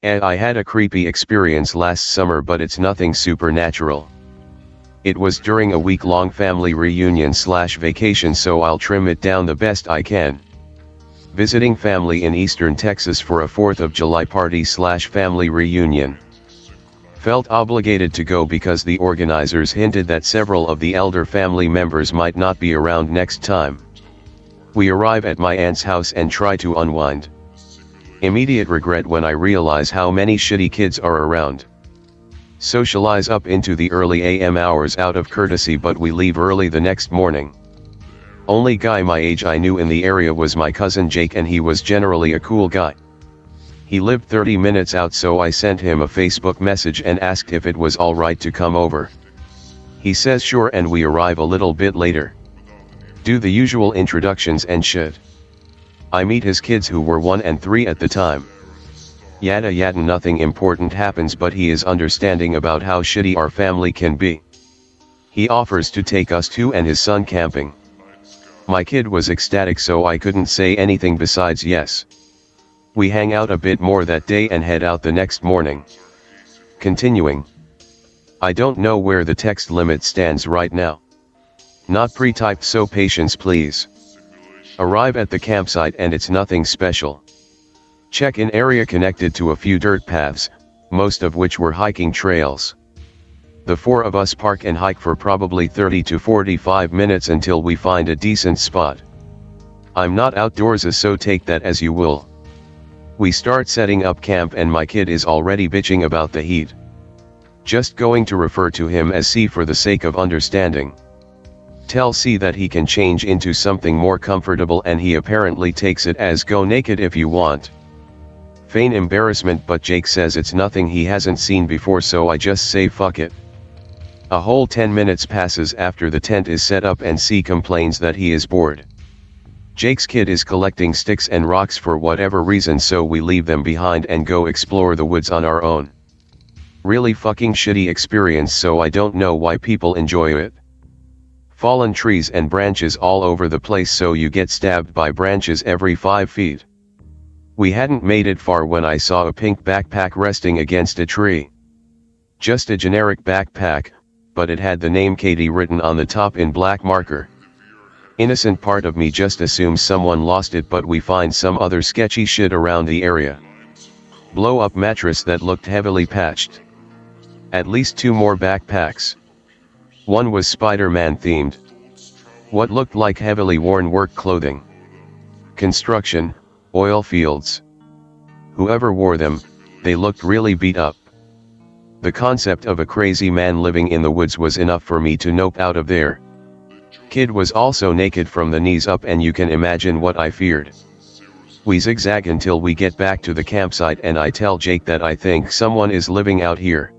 I had a creepy experience last summer, but it's nothing supernatural. It was during a week-long family reunion/vacation, so I'll trim it down the best I can. Visiting family in eastern Texas for a 4th of July party/family reunion. Felt obligated to go because the organizers hinted that several of the elder family members might not be around next time. We arrive at my aunt's house and try to unwind. Immediate regret when I realize how many shitty kids are around. Socialize up into the early AM hours out of courtesy, but we leave early the next morning. Only guy my age I knew in the area was my cousin Jake, and he was generally a cool guy. He lived 30 minutes out, so I sent him a Facebook message and asked if it was alright to come over. He says sure, and we arrive a little bit later. Do the usual introductions and shit. I meet his kids, who were 1 and 3 at the time. Yada yada, nothing important happens, but he is understanding about how shitty our family can be. He offers to take us 2 and his son camping. My kid was ecstatic, so I couldn't say anything besides yes. We hang out a bit more that day and head out the next morning. Continuing. I don't know where the text limit stands right now. Not pre-typed, so patience please. Arrive at the campsite and it's nothing special. Check-in area connected to a few dirt paths, most of which were hiking trails. The 4 of us park and hike for probably 30 to 45 minutes until we find a decent spot. I'm not outdoorsy, so take that as you will. We start setting up camp and my kid is already bitching about the heat. Just going to refer to him as C for the sake of understanding. Tell C that he can change into something more comfortable, and he apparently takes it as go naked if you want. Feign embarrassment, but Jake says it's nothing he hasn't seen before, so I just say fuck it. A whole 10 minutes passes after the tent is set up and C complains that he is bored. Jake's kid is collecting sticks and rocks for whatever reason, so we leave them behind and go explore the woods on our own. Really fucking shitty experience, so I don't know why people enjoy it. Fallen trees and branches all over the place, so you get stabbed by branches every 5 feet. We hadn't made it far when I saw a pink backpack resting against a tree. Just a generic backpack, but it had the name Katie written on the top in black marker. Innocent part of me just assumes someone lost it, but we find some other sketchy shit around the area. Blow up mattress that looked heavily patched. At least 2 more backpacks. One was Spider-Man themed. What looked like heavily worn work clothing. Construction, oil fields. Whoever wore them, they looked really beat up. The concept of a crazy man living in the woods was enough for me to nope out of there. Kid was also naked from the knees up, and you can imagine what I feared. We zigzag until we get back to the campsite, and I tell Jake that I think someone is living out here.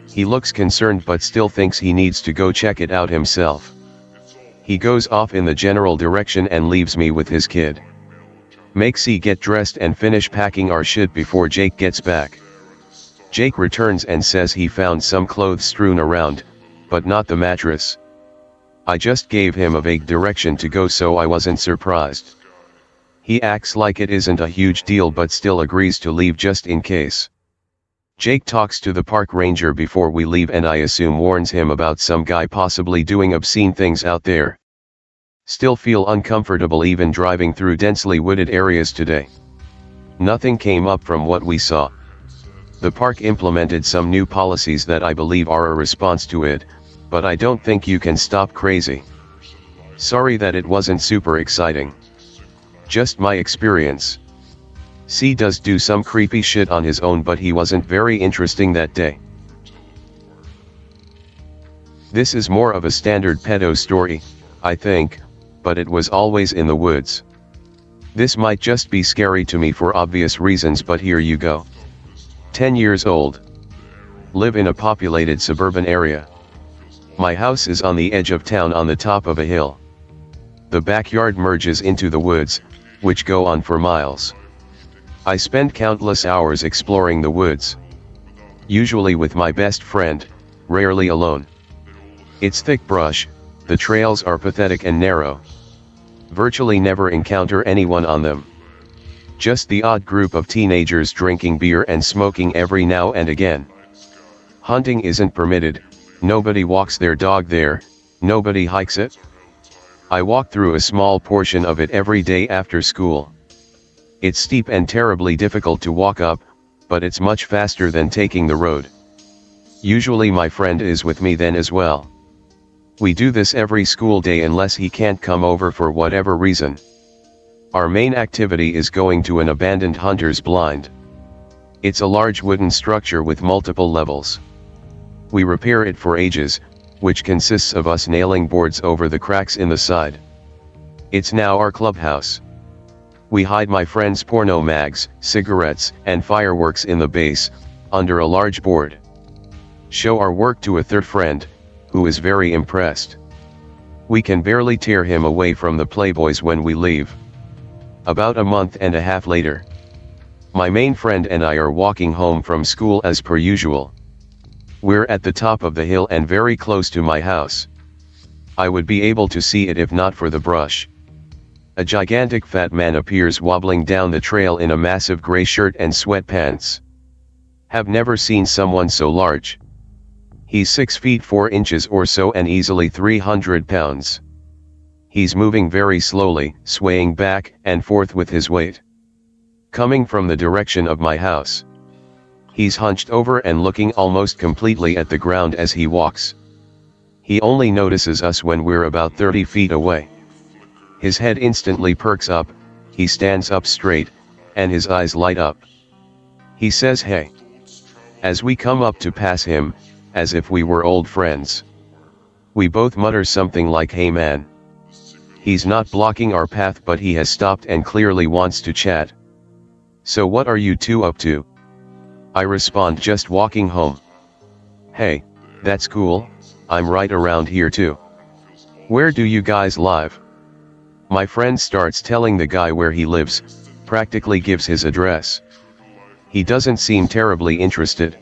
He looks concerned but still thinks he needs to go check it out himself. He goes off in the general direction and leaves me with his kid. Make C get dressed and finish packing our shit before Jake gets back. Jake returns and says he found some clothes strewn around, but not the mattress. I just gave him a vague direction to go, so I wasn't surprised. He acts like it isn't a huge deal but still agrees to leave just in case. Jake talks to the park ranger before we leave, and I assume warns him about some guy possibly doing obscene things out there. Still feel uncomfortable even driving through densely wooded areas today. Nothing came up from what we saw. The park implemented some new policies that I believe are a response to it, but I don't think you can stop crazy. Sorry that it wasn't super exciting. Just my experience. C does do some creepy shit on his own, but he wasn't very interesting that day. This is more of a standard pedo story, I think, but it was always in the woods. This might just be scary to me for obvious reasons, but here you go. 10 years old. Live in a populated suburban area. My house is on the edge of town on the top of a hill. The backyard merges into the woods, which go on for miles. I spend countless hours exploring the woods. Usually with my best friend, rarely alone. It's thick brush, the trails are pathetic and narrow. Virtually never encounter anyone on them. Just the odd group of teenagers drinking beer and smoking every now and again. Hunting isn't permitted, nobody walks their dog there, nobody hikes it. I walk through a small portion of it every day after school. It's steep and terribly difficult to walk up, but it's much faster than taking the road. Usually my friend is with me then as well. We do this every school day unless he can't come over for whatever reason. Our main activity is going to an abandoned hunter's blind. It's a large wooden structure with multiple levels. We repair it for ages, which consists of us nailing boards over the cracks in the side. It's now our clubhouse. We hide my friend's porno mags, cigarettes, and fireworks in the base, under a large board. Show our work to a third friend, who is very impressed. We can barely tear him away from the playboys when we leave. About a month and a half later, my main friend and I are walking home from school as per usual. We're at the top of the hill and very close to my house. I would be able to see it if not for the brush. A gigantic fat man appears wobbling down the trail in a massive gray shirt and sweatpants. Have never seen someone so large. He's 6 feet 4 inches or so and easily 300 pounds. He's moving very slowly, swaying back and forth with his weight. Coming from the direction of my house. He's hunched over and looking almost completely at the ground as he walks. He only notices us when we're about 30 feet away. His head instantly perks up, he stands up straight, and his eyes light up. He says hey. As we come up to pass him, as if we were old friends. We both mutter something like hey man. He's not blocking our path but he has stopped and clearly wants to chat. So what are you two up to? I respond just walking home. Hey, that's cool, I'm right around here too. Where do you guys live? My friend starts telling the guy where he lives, practically gives his address. He doesn't seem terribly interested.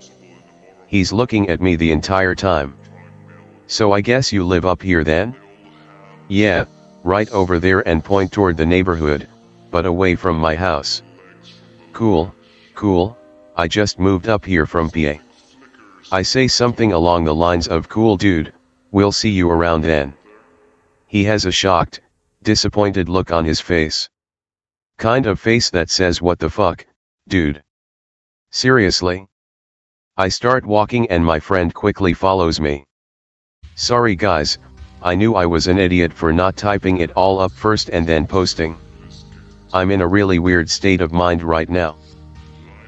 He's looking at me the entire time. So I guess you live up here then? Yeah, right over there and point toward the neighborhood, but away from my house. Cool, cool, I just moved up here from PA. I say something along the lines of cool dude, we'll see you around then. He has a shocked, disappointed look on his face. Kind of face that says what the fuck, dude. Seriously? I start walking and my friend quickly follows me. Sorry guys, I knew I was an idiot for not typing it all up first and then posting. I'm in a really weird state of mind right now.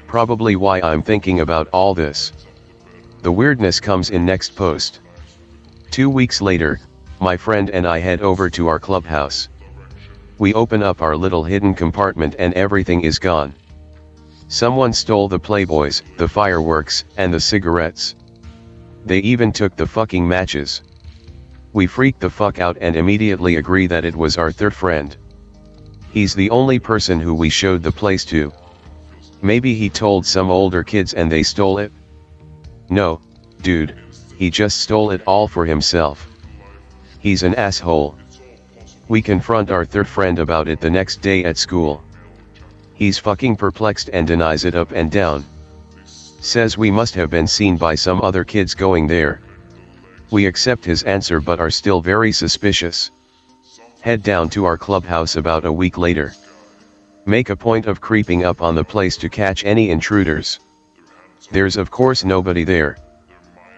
Probably why I'm thinking about all this. The weirdness comes in next post. 2 weeks later, my friend and I head over to our clubhouse. We open up our little hidden compartment and everything is gone. Someone stole the Playboys, the fireworks, and the cigarettes. They even took the fucking matches. We freak the fuck out and immediately agree that it was our third friend. He's the only person who we showed the place to. Maybe he told some older kids and they stole it? No, dude, he just stole it all for himself. He's an asshole. We confront our third friend about it the next day at school. He's fucking perplexed and denies it up and down. Says we must have been seen by some other kids going there. We accept his answer but are still very suspicious. Head down to our clubhouse about a week later. Make a point of creeping up on the place to catch any intruders. There's of course nobody there.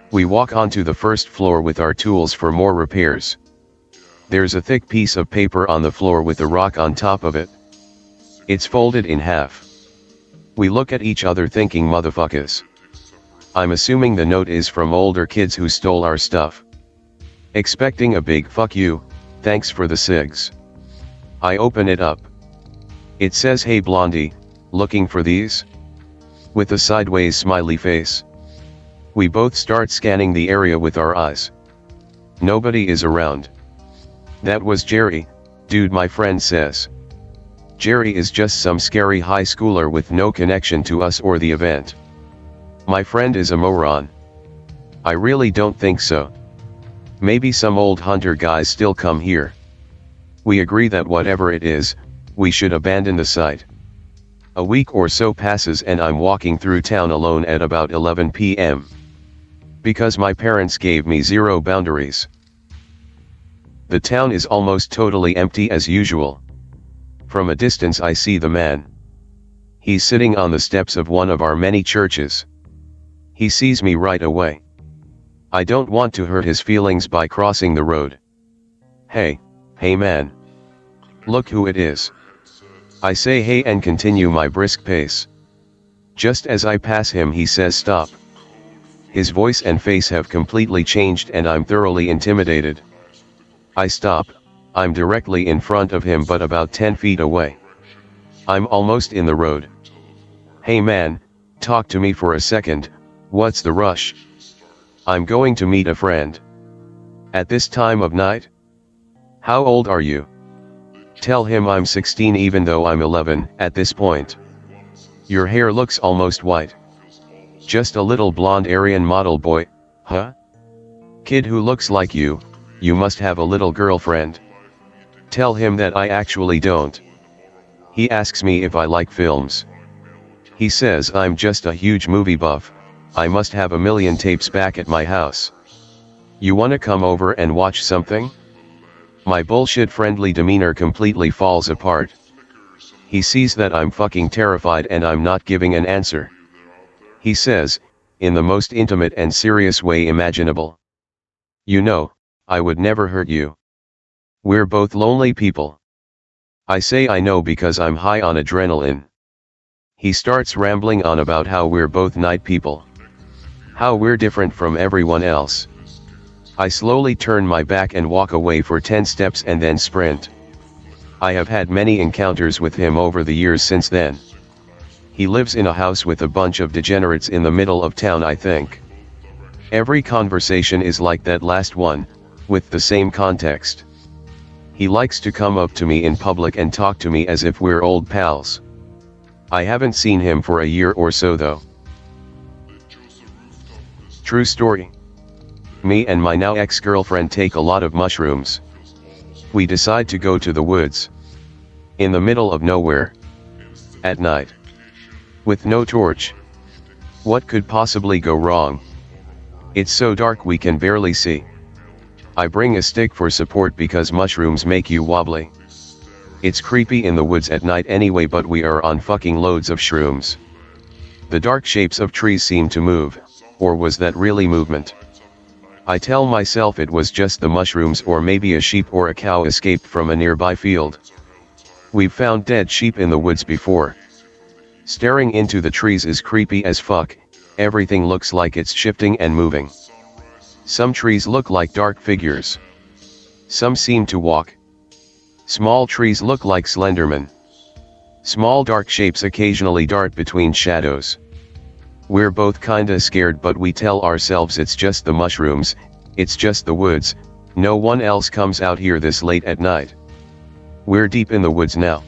We walk onto the first floor with our tools for more repairs. There's a thick piece of paper on the floor with a rock on top of it. It's folded in half. We look at each other thinking motherfuckers. I'm assuming the note is from older kids who stole our stuff. Expecting a big fuck you, thanks for the cigs. I open it up. It says hey blondie, looking for these? With a sideways smiley face. We both start scanning the area with our eyes. Nobody is around. That was Jerry, dude, my friend says. Jerry is just some scary high schooler with no connection to us or the event. My friend is a moron. I really don't think so. Maybe some old hunter guys still come here. We agree that whatever it is, we should abandon the site. A week or so passes and I'm walking through town alone at about 11 p.m. Because my parents gave me zero boundaries. The town is almost totally empty as usual. From a distance I see the man. He's sitting on the steps of one of our many churches. He sees me right away. I don't want to hurt his feelings by crossing the road. Hey man. Look who it is. I say hey and continue my brisk pace. Just as I pass him he says stop. His voice and face have completely changed and I'm thoroughly intimidated. I stop, I'm directly in front of him but about 10 feet away. I'm almost in the road. Hey man, talk to me for a second, what's the rush? I'm going to meet a friend. At this time of night? How old are you? Tell him I'm 16 even though I'm 11 at this point. Your hair looks almost white. Just a little blonde Aryan model boy, huh? Kid who looks like you must have a little girlfriend. Tell him that I actually don't. He asks me if I like films. He says I'm just a huge movie buff, I must have a million tapes back at my house. You wanna come over and watch something? My bullshit friendly demeanor completely falls apart. He sees that I'm fucking terrified and I'm not giving an answer. He says, in the most intimate and serious way imaginable. You know, I would never hurt you. We're both lonely people. I say I know because I'm high on adrenaline. He starts rambling on about how we're both night people. How we're different from everyone else. I slowly turn my back and walk away for 10 steps and then sprint. I have had many encounters with him over the years since then. He lives in a house with a bunch of degenerates in the middle of town I think. Every conversation is like that last one, with the same context. He likes to come up to me in public and talk to me as if we're old pals. I haven't seen him for a year or so though. True story. Me and my now ex-girlfriend take a lot of mushrooms. We decide to go to the woods. In the middle of nowhere. At night. With no torch. What could possibly go wrong? It's so dark we can barely see. I bring a stick for support because mushrooms make you wobbly. It's creepy in the woods at night anyway but we are on fucking loads of shrooms. The dark shapes of trees seem to move, or was that really movement? I tell myself it was just the mushrooms or maybe a sheep or a cow escaped from a nearby field. We've found dead sheep in the woods before. Staring into the trees is creepy as fuck, everything looks like it's shifting and moving. Some trees look like dark figures. Some seem to walk. Small trees look like Slenderman. Small dark shapes occasionally dart between shadows. We're both kinda scared but we tell ourselves it's just the mushrooms, it's just the woods, no one else comes out here this late at night. We're deep in the woods now.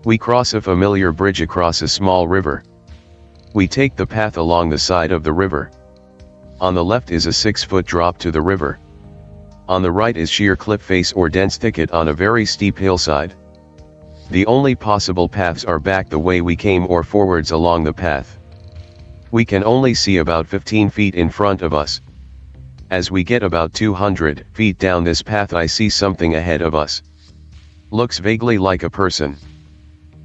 We cross a familiar bridge across a small river. We take the path along the side of the river. On the left is a 6-foot drop to the river. On the right is sheer cliff face or dense thicket on a very steep hillside. The only possible paths are back the way we came or forwards along the path. We can only see about 15 feet in front of us. As we get about 200 feet down this path I see something ahead of us. Looks vaguely like a person.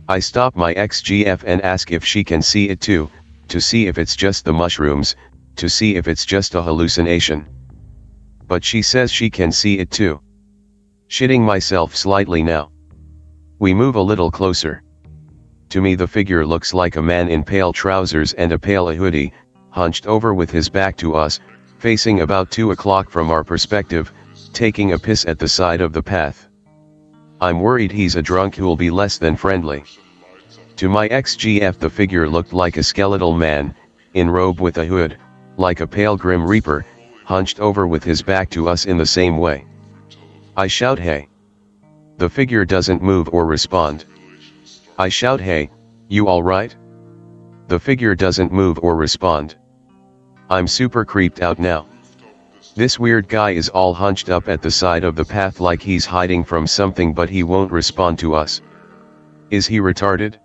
I stop my ex-GF and ask if she can see it too, to see if it's just the mushrooms, to see if it's just a hallucination. But she says she can see it too. Shitting myself slightly now. We move a little closer. To me the figure looks like a man in pale trousers and a pale hoodie, hunched over with his back to us, facing about 2 o'clock from our perspective, taking a piss at the side of the path. I'm worried he's a drunk who'll be less than friendly. To my ex-GF the figure looked like a skeletal man, in robe with a hood, like a pale grim reaper, hunched over with his back to us in the same way. I shout hey. The figure doesn't move or respond. I shout hey, you alright? The figure doesn't move or respond. I'm super creeped out now. This weird guy is all hunched up at the side of the path like he's hiding from something but he won't respond to us. Is he retarded?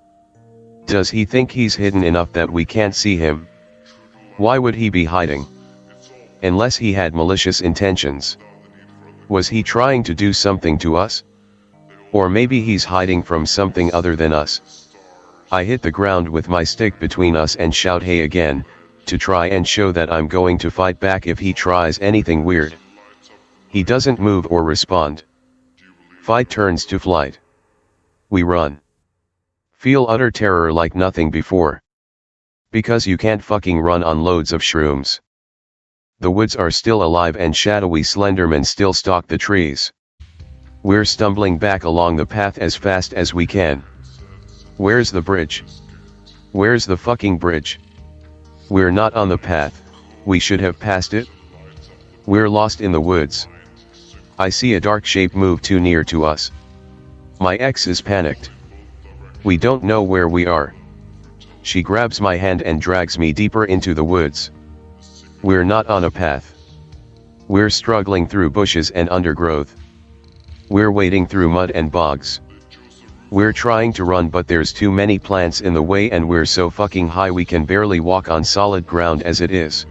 Does he think he's hidden enough that we can't see him? Why would he be hiding? Unless he had malicious intentions. Was he trying to do something to us? Or maybe he's hiding from something other than us. I hit the ground with my stick between us and shout hey again, to try and show that I'm going to fight back if he tries anything weird. He doesn't move or respond. Fight turns to flight. We run. Feel utter terror like nothing before. Because you can't fucking run on loads of shrooms. The woods are still alive and shadowy Slendermen still stalk the trees. We're stumbling back along the path as fast as we can. Where's the bridge? Where's the fucking bridge? We're not on the path, we should have passed it. We're lost in the woods. I see a dark shape move too near to us. My ex is panicked. We don't know where we are. She grabs my hand and drags me deeper into the woods. We're not on a path. We're struggling through bushes and undergrowth. We're wading through mud and bogs. We're trying to run but there's too many plants in the way and we're so fucking high we can barely walk on solid ground as it is.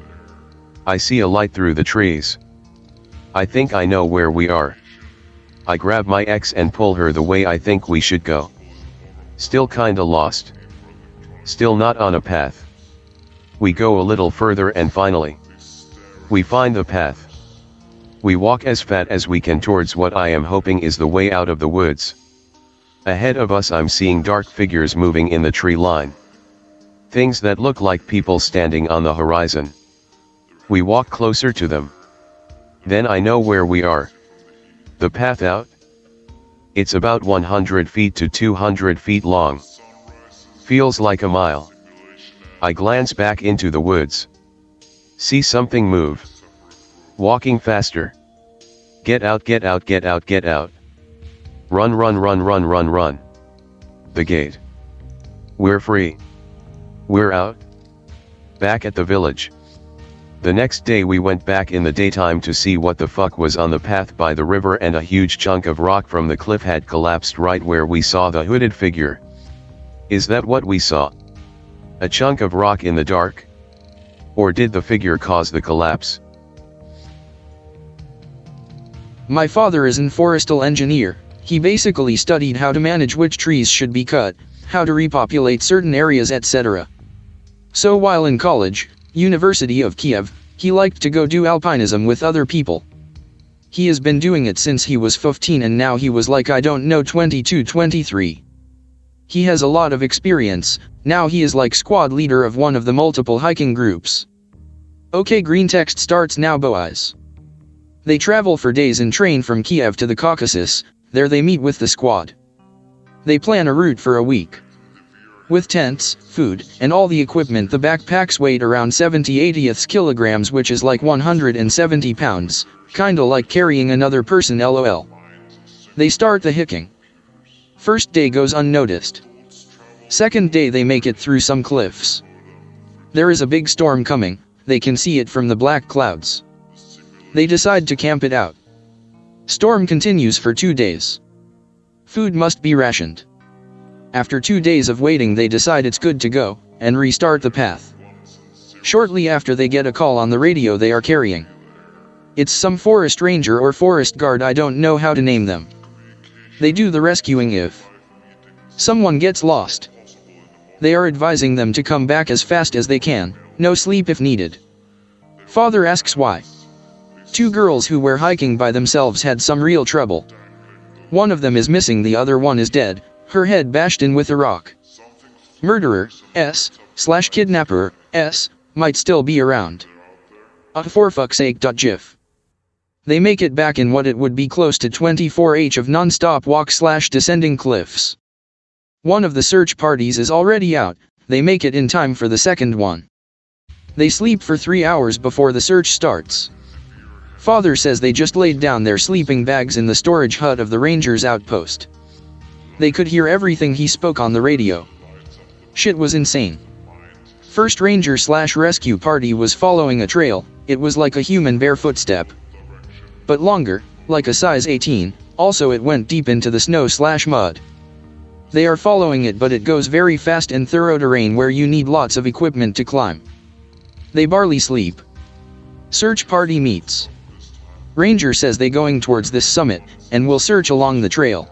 I see a light through the trees. I think I know where we are. I grab my ex and pull her the way I think we should go. Still kinda lost. Still not on a path. We go a little further and finally, we find the path. We walk as fast as we can towards what I am hoping is the way out of the woods. Ahead of us I'm seeing dark figures moving in the tree line. Things that look like people standing on the horizon. We walk closer to them. Then I know where we are. The path out? It's about 100 feet to 200 feet long. Feels like a mile. I glance back into the woods. See something move. Walking faster. Get out, get out, get out, get out. Run, run, run, run, run, run. The gate. We're free. We're out. Back at the village. The next day we went back in the daytime to see what the fuck was on the path by the river, and a huge chunk of rock from the cliff had collapsed right where we saw the hooded figure. Is that what we saw? A chunk of rock in the dark? Or did the figure cause the collapse? My father is an forestal engineer. He basically studied how to manage which trees should be cut, how to repopulate certain areas, etc. So while in college, University of Kiev, he liked to go do alpinism with other people. He has been doing it since he was 15 and now he was like, I don't know, 22, 23. He has a lot of experience. Now he is like squad leader of one of the multiple hiking groups. Okay, Greentext starts now, boys. They travel for days and train from Kiev to the Caucasus. There they meet with the squad. They plan a route for a week. With tents, food, and all the equipment, the backpacks weighed around 70-80 kilograms, which is like 170 pounds, kinda like carrying another person, lol. They start the hiking. First day goes unnoticed. Second day they make it through some cliffs. There is a big storm coming, they can see it from the black clouds. They decide to camp it out. Storm continues for 2 days. Food must be rationed. After 2 days of waiting they decide it's good to go, and restart the path. Shortly after they get a call on the radio they are carrying. It's some forest ranger or forest guard, I don't know how to name them. They do the rescuing if someone gets lost. They are advising them to come back as fast as they can, no sleep if needed. Father asks why. 2 girls who were hiking by themselves had some real trouble. One of them is missing, the other one is dead, her head bashed in with a rock. Murderer, /kidnapper, might still be around. For fuck's sake. GIF. They make it back in what it would be close to 24h of non-stop walk/descending cliffs. One of the search parties is already out, they make it in time for the second one. They sleep for 3 hours before the search starts. Father says they just laid down their sleeping bags in the storage hut of the ranger's outpost. They could hear everything he spoke on the radio. Shit was insane. First ranger/rescue party was following a trail, it was like a human bare footstep. But longer, like a size 18, also it went deep into the snow/mud. They are following it, but it goes very fast in thorough terrain where you need lots of equipment to climb. They barely sleep. Search party meets. Ranger says they going towards this summit, and will search along the trail.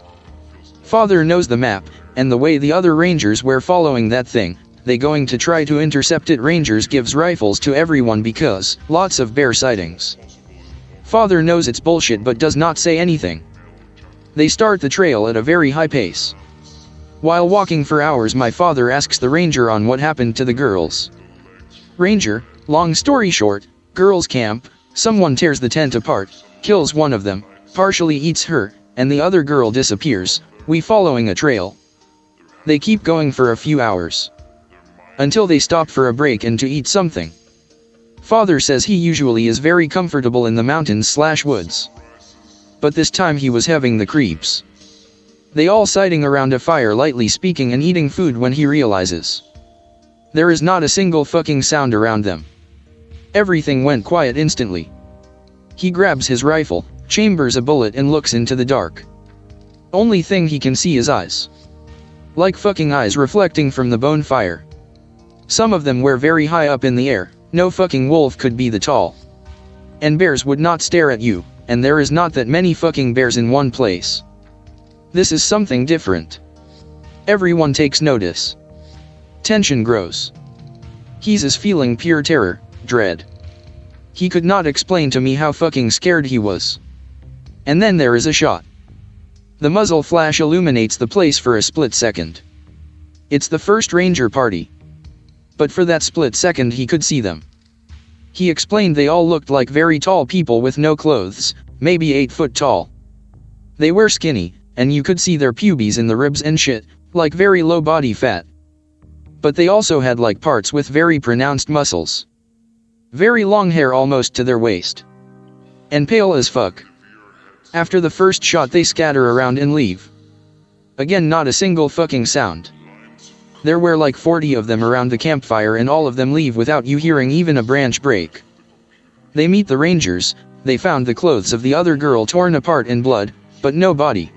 Father knows the map, and the way the other rangers were following that thing, they going to try to intercept it. Rangers gives rifles to everyone because, lots of bear sightings. Father knows it's bullshit but does not say anything. They start the trail at a very high pace. While walking for hours, my father asks the ranger on what happened to the girls. Ranger, long story short, girls camp, someone tears the tent apart, kills one of them, partially eats her, and the other girl disappears. We following a trail. They keep going for a few hours. Until they stop for a break and to eat something. Father says he usually is very comfortable in the mountains/woods. But this time he was having the creeps. They all sitting around a fire lightly speaking and eating food when he realizes. There is not a single fucking sound around them. Everything went quiet instantly. He grabs his rifle, chambers a bullet and looks into the dark. Only thing he can see is eyes. Like fucking eyes reflecting from the bonfire. Some of them were very high up in the air. No fucking wolf could be that tall. And bears would not stare at you, and there is not that many fucking bears in one place. This is something different. Everyone takes notice. Tension grows. He's is feeling pure terror, dread. He could not explain to me how fucking scared he was. And then there is a shot. The muzzle flash illuminates the place for a split second. It's the first ranger party. But for that split second he could see them. He explained they all looked like very tall people with no clothes, maybe 8 foot tall. They were skinny, and you could see their pubes in the ribs and shit, like very low body fat. But they also had like parts with very pronounced muscles. Very long hair almost to their waist. And pale as fuck. After the first shot they scatter around and leave. Again, not a single fucking sound. There were like 40 of them around the campfire and all of them leave without you hearing even a branch break. They meet the rangers. They found the clothes of the other girl torn apart in blood, but no body.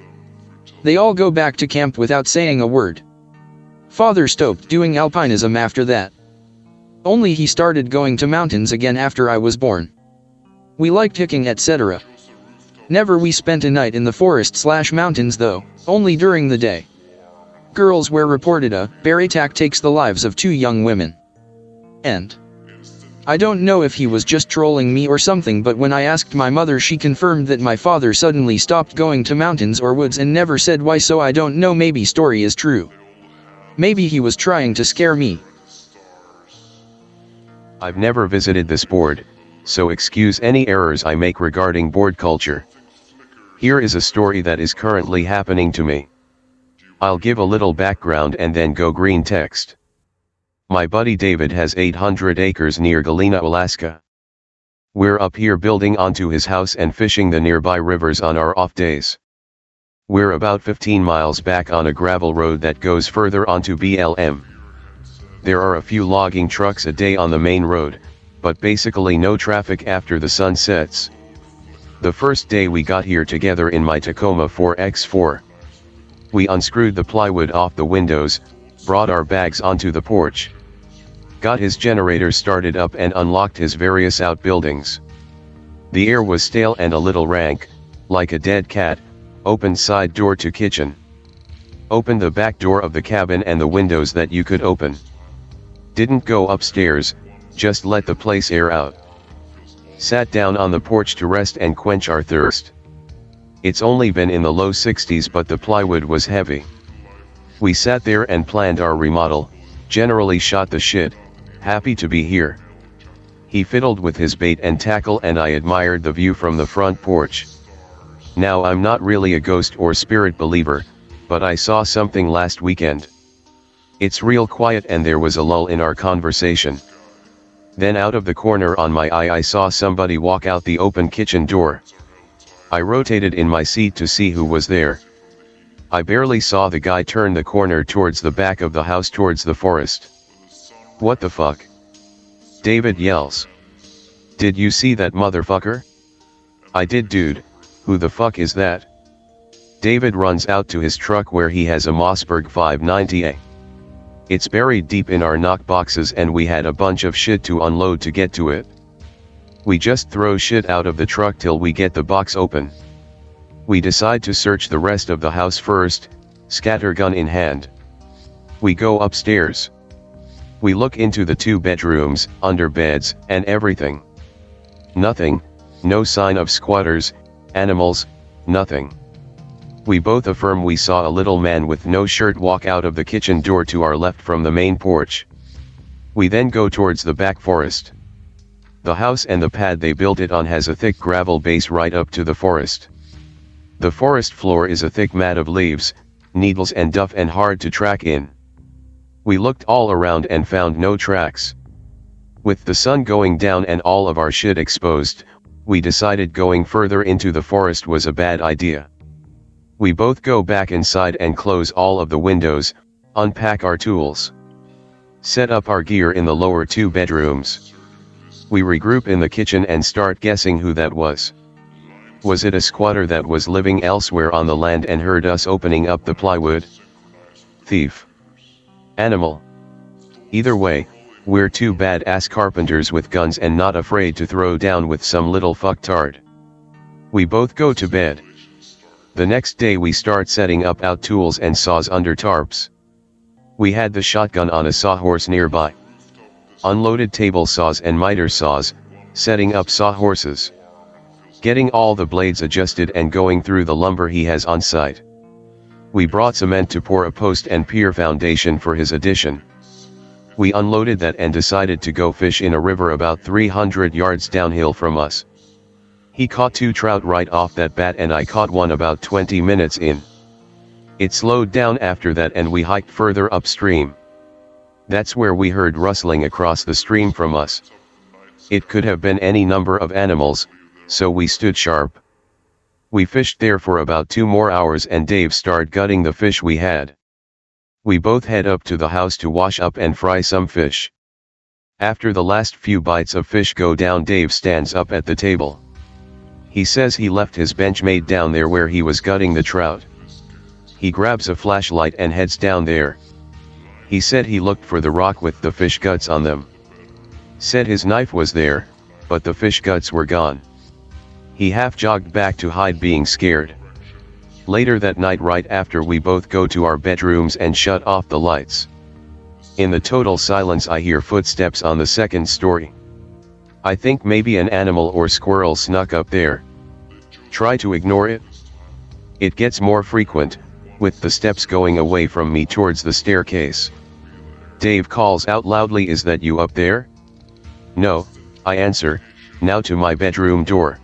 They all go back to camp without saying a word. Father stopped doing alpinism after that. Only he started going to mountains again after I was born. We liked hiking, etc. Never we spent a night in the forest/mountains though, only during the day. Girls were reported a bear attack takes the lives of 2 young women. And I don't know if he was just trolling me or something, but when I asked my mother she confirmed that my father suddenly stopped going to mountains or woods and never said why, so I don't know, maybe story is true. Maybe he was trying to scare me. I've never visited this board, so excuse any errors I make regarding board culture. Here is a story that is currently happening to me. I'll give a little background and then go Greentext. My buddy David has 800 acres near Galena, Alaska. We're up here building onto his house and fishing the nearby rivers on our off days. We're about 15 miles back on a gravel road that goes further onto BLM. There are a few logging trucks a day on the main road, but basically no traffic after the sun sets. The first day we got here together in my Tacoma 4x4. We unscrewed the plywood off the windows, brought our bags onto the porch. Got his generator started up and unlocked his various outbuildings. The air was stale and a little rank, like a dead cat. Opened side door to kitchen. Opened the back door of the cabin and the windows that you could open. Didn't go upstairs, just let the place air out. Sat down on the porch to rest and quench our thirst. It's only been in the low 60s but the plywood was heavy. We sat there and planned our remodel, generally shot the shit, happy to be here. He fiddled with his bait and tackle and I admired the view from the front porch. Now I'm not really a ghost or spirit believer, but I saw something last weekend. It's real quiet and there was a lull in our conversation. Then out of the corner on my eye I saw somebody walk out the open kitchen door. I rotated in my seat to see who was there. I barely saw the guy turn the corner towards the back of the house towards the forest. What the fuck? David yells. Did you see that motherfucker? I did, dude. Who the fuck is that? David runs out to his truck where he has a Mossberg 590A. It's buried deep in our knock boxes and we had a bunch of shit to unload to get to it. We just throw shit out of the truck till we get the box open. We decide to search the rest of the house first, scattergun in hand. We go upstairs. We look into the 2 bedrooms, under beds, and everything. Nothing, no sign of squatters, animals, nothing. We both affirm we saw a little man with no shirt walk out of the kitchen door to our left from the main porch. We then go towards the back forest. The house and the pad they built it on has a thick gravel base right up to the forest. The forest floor is a thick mat of leaves, needles and duff and hard to track in. We looked all around and found no tracks. With the sun going down and all of our shit exposed, we decided going further into the forest was a bad idea. We both go back inside and close all of the windows, unpack our tools. Set up our gear in the lower 2 bedrooms. We regroup in the kitchen and start guessing who that was. Was it a squatter that was living elsewhere on the land and heard us opening up the plywood? Thief? Animal? Either way, we're 2 bad-ass carpenters with guns and not afraid to throw down with some little fucktard. We both go to bed. The next day we start setting up out tools and saws under tarps. We had the shotgun on a sawhorse nearby. Unloaded table saws and miter saws, setting up sawhorses. Getting all the blades adjusted and going through the lumber he has on site. We brought cement to pour a post and pier foundation for his addition. We unloaded that and decided to go fish in a river about 300 yards downhill from us. He caught 2 trout right off that bat and I caught one about 20 minutes in. It slowed down after that and we hiked further upstream. That's where we heard rustling across the stream from us. It could have been any number of animals, so we stood sharp. We fished there for about 2 more hours and Dave started gutting the fish we had. We both head up to the house to wash up and fry some fish. After the last few bites of fish go down, Dave stands up at the table. He says he left his benchmate down there where he was gutting the trout. He grabs a flashlight and heads down there. He said he looked for the rock with the fish guts on them. Said his knife was there, but the fish guts were gone. He half jogged back to hide, being scared. Later that night, right after we both go to our bedrooms and shut off the lights. In the total silence I hear footsteps on the 2nd story. I think maybe an animal or squirrel snuck up there. Try to ignore it. It gets more frequent, with the steps going away from me towards the staircase. Dave calls out loudly, "Is that you up there?" "No," I answer, now to my bedroom door.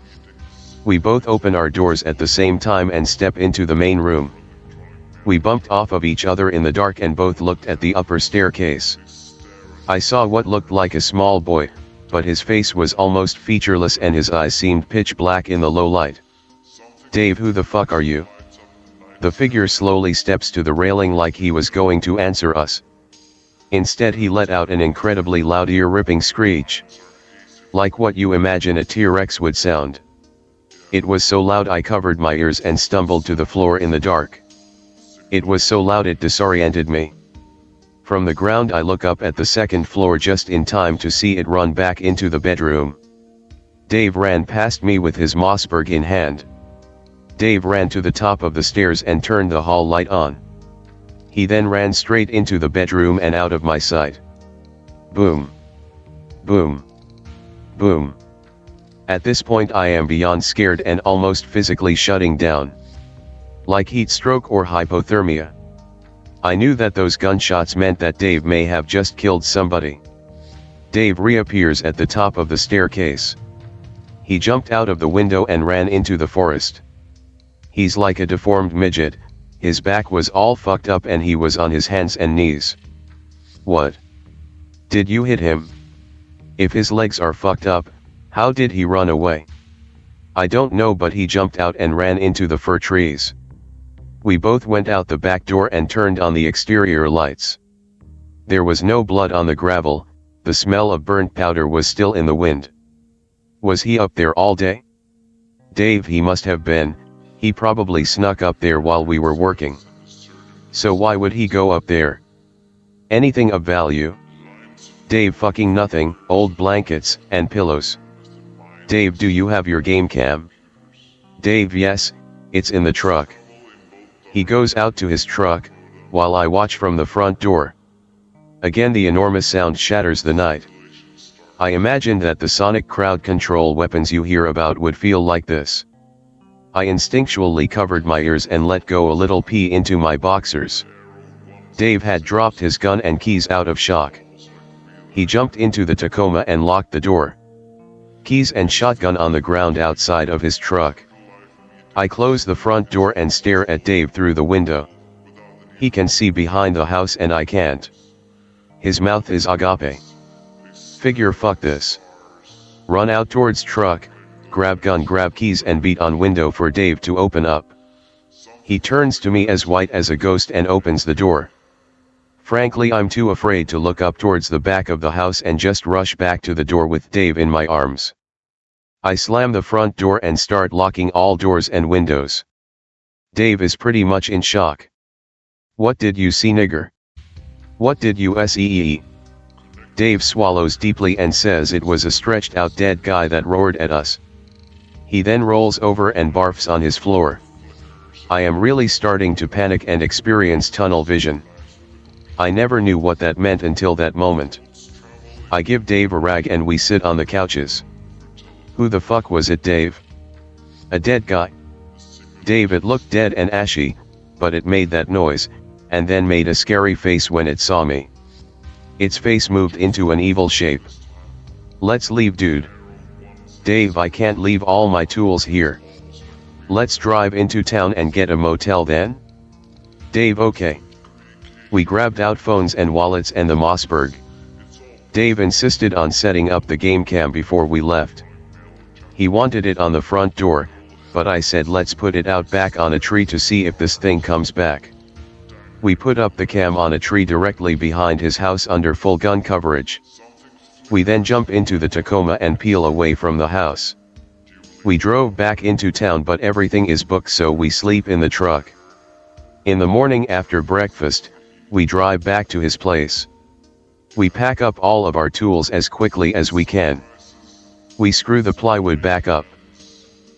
We both open our doors at the same time and step into the main room. We bumped off of each other in the dark and both looked at the upper staircase. I saw what looked like a small boy, but his face was almost featureless and his eyes seemed pitch black in the low light. "Dave, who the fuck are you?" The figure slowly steps to the railing like he was going to answer us. Instead he let out an incredibly loud ear-ripping screech. Like what you imagine a T-Rex would sound. It was so loud I covered my ears and stumbled to the floor in the dark. It was so loud it disoriented me. From the ground I look up at the 2nd floor just in time to see it run back into the bedroom. Dave ran past me with his Mossberg in hand. Dave ran to the top of the stairs and turned the hall light on. He then ran straight into the bedroom and out of my sight. Boom. Boom. Boom. At this point I am beyond scared and almost physically shutting down. Like heat stroke or hypothermia. I knew that those gunshots meant that Dave may have just killed somebody. Dave reappears at the top of the staircase. He jumped out of the window and ran into the forest. He's like a deformed midget, his back was all fucked up and he was on his hands and knees. What? Did you hit him? If his legs are fucked up, how did he run away? I don't know, but he jumped out and ran into the fir trees. We both went out the back door and turned on the exterior lights. There was no blood on the gravel, the smell of burnt powder was still in the wind. Was he up there all day? Dave, he must have been, He probably snuck up there while we were working. So why would he go up there? Anything of value? Dave, fucking nothing, old blankets, and pillows. Dave, do you have your game cam? Dave, yes, it's in the truck. He goes out to his truck, while I watch from the front door. Again the enormous sound shatters the night. I imagined that the sonic crowd control weapons you hear about would feel like this. I instinctually covered my ears and let go a little pee into my boxers. Dave had dropped his gun and keys out of shock. He jumped into the Tacoma and locked the door. Keys and shotgun on the ground outside of his truck. I close the front door and stare at Dave through the window. He can see behind the house and I can't. His mouth is agape. Figure fuck this. Run out towards truck, grab gun, grab keys and beat on window for Dave to open up. He turns to me as white as a ghost and opens the door. Frankly, I'm too afraid to look up towards the back of the house and just rush back to the door with Dave in my arms. I slam the front door and start locking all doors and windows. Dave is pretty much in shock. What did you see, nigger? What did you see? Dave swallows deeply and says it was a stretched out dead guy that roared at us. He then rolls over and barfs on his floor. I am really starting to panic and experience tunnel vision. I never knew what that meant until that moment. I give Dave a rag and we sit on the couches. Who the fuck was it, Dave? A dead guy? Dave, it looked dead and ashy, but it made that noise, and then made a scary face when it saw me. Its face moved into an evil shape. Let's leave, dude. Dave, I can't leave all my tools here. Let's drive into town and get a motel then? Dave, okay. We grabbed out phones and wallets and the Mossberg. Dave insisted on setting up the game cam before we left. He wanted it on the front door, but I said let's put it out back on a tree to see if this thing comes back. We put up the cam on a tree directly behind his house under full gun coverage. We then jump into the Tacoma and peel away from the house. We drove back into town, but everything is booked, so we sleep in the truck. In the morning after breakfast, we drive back to his place. We pack up all of our tools as quickly as we can. We screw the plywood back up.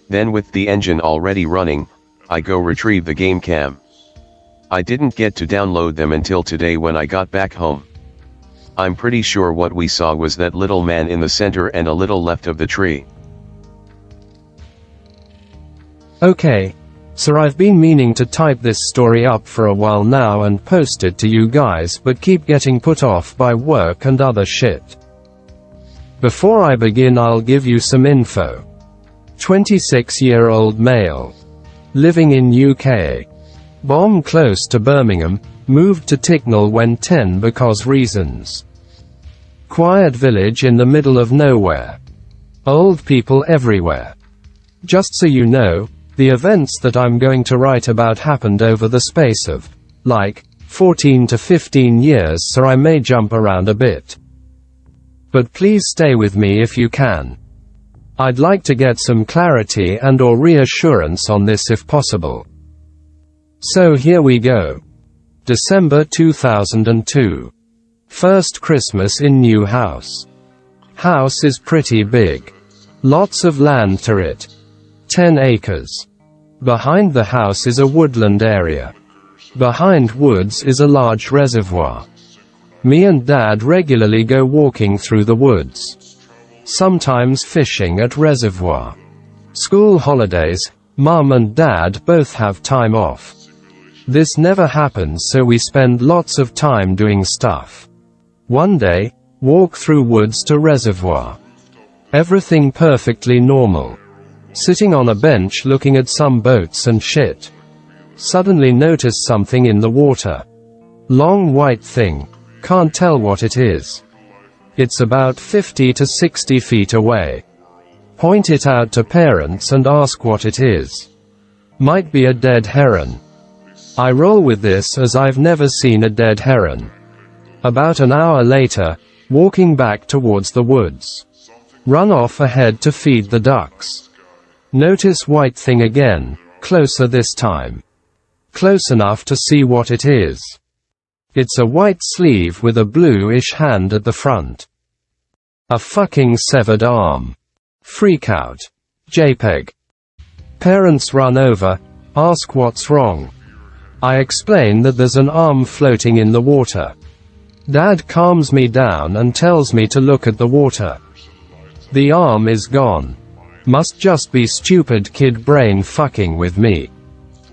Then with the engine already running, I go retrieve the game cam. I didn't get to download them until today when I got back home. I'm pretty sure what we saw was that little man in the center and a little left of the tree. Okay, sir, I've been meaning to type this story up for a while now and post it to you guys, but keep getting put off by work and other shit. Before I begin, I'll give you some info. 26-year-old male. Living in UK. Bomb close to Birmingham, moved to Ticknall when 10 because reasons. Quiet village in the middle of nowhere. Old people everywhere. Just so you know, the events that I'm going to write about happened over the space of, like, 14 to 15 years, so I may jump around a bit. But please stay with me if you can. I'd like to get some clarity and/or reassurance on this if possible. So here we go. December 2002. First Christmas in new house. House is pretty big. Lots of land to it. 10 acres. Behind the house is a woodland area. Behind woods is a large reservoir. Me and Dad regularly go walking through the woods. Sometimes fishing at reservoir. School holidays, Mum and Dad both have time off. This never happens, so we spend lots of time doing stuff. One day, walk through woods to reservoir. Everything perfectly normal. Sitting on a bench looking at some boats and shit. Suddenly notice something in the water. Long white thing. Can't tell what it is. It's about 50 to 60 feet away. Point it out to parents and ask what it is. Might be a dead heron. I roll with this as I've never seen a dead heron. About an hour later, walking back towards the woods. Run off ahead to feed the ducks. Notice white thing again. closer this time. Close enough to see what it is. It's a white sleeve with a bluish hand at the front. A fucking severed arm. Freak out. JPEG. Parents run over, ask what's wrong. I explain that there's an arm floating in the water. Dad calms me down and tells me to look at the water. The arm is gone. Must just be stupid kid brain fucking with me.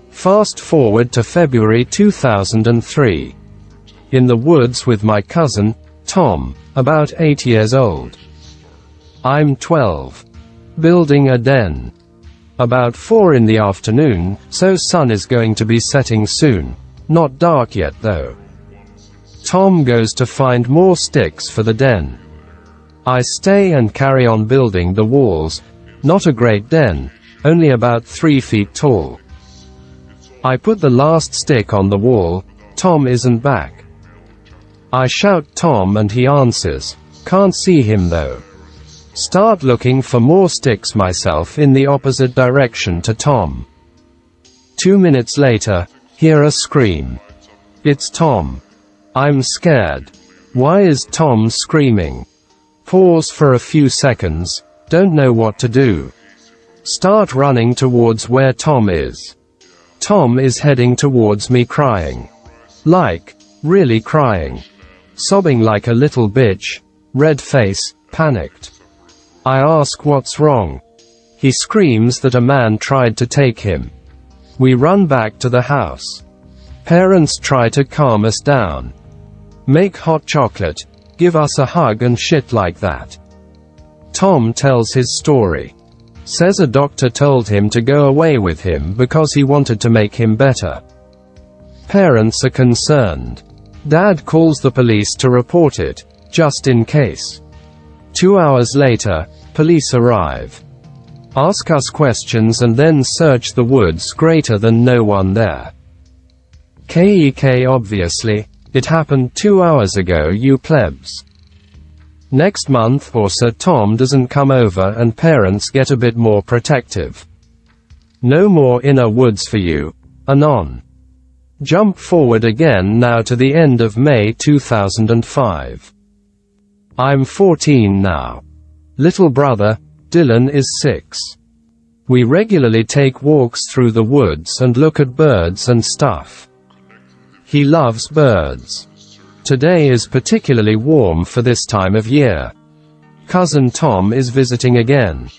Fast forward to February 2003. In the woods with my cousin, Tom, about 8 years old. I'm 12. Building a den. About 4 in the afternoon, so sun is going to be setting soon. Not dark yet though. Tom goes to find more sticks for the den. I stay and carry on building the walls. Not a great den, only about 3 feet tall. I put the last stick on the wall. Tom isn't back. I shout Tom and he answers. Can't see him though. Start looking for more sticks myself in the opposite direction to Tom. 2 minutes later, hear a scream. It's Tom. I'm scared. Why is Tom screaming? Pause for a few seconds, don't know what to do. Start running towards where Tom is. Tom is heading towards me crying. Like, really crying. Sobbing like a little bitch, red face, panicked. I ask what's wrong. He screams that a man tried to take him. We run back to the house. Parents try to calm us down. Make hot chocolate, give us a hug and shit like that. Tom tells his story. Says a doctor told him to go away with him because he wanted to make him better. Parents are concerned. Dad calls the police to report it, just in case. 2 hours later, police arrive. Ask us questions and then search the woods greater than no one there. KEK obviously, it happened 2 hours ago you plebs. Next month or so Tom doesn't come over and parents get a bit more protective. No more Innawoods for you, anon. Jump forward again now to the end of May 2005. I'm 14 now. Little brother, Dylan is 6. We regularly take walks through the woods and look at birds and stuff. He loves birds. Today is particularly warm for this time of year. Cousin Tom is visiting again.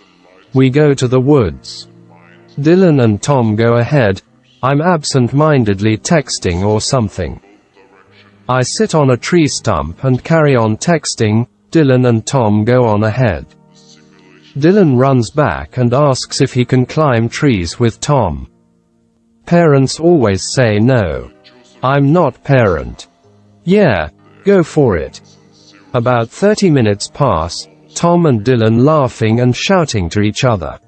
We go to the woods. Dylan and Tom go ahead. I'm absent-mindedly texting or something. I sit on a tree stump and carry on texting. Dylan and Tom go on ahead. Dylan runs back and asks if he can climb trees with Tom. Parents always say no. I'm not parent. Yeah, go for it. About 30 minutes pass, Tom and Dylan laughing and shouting to each other.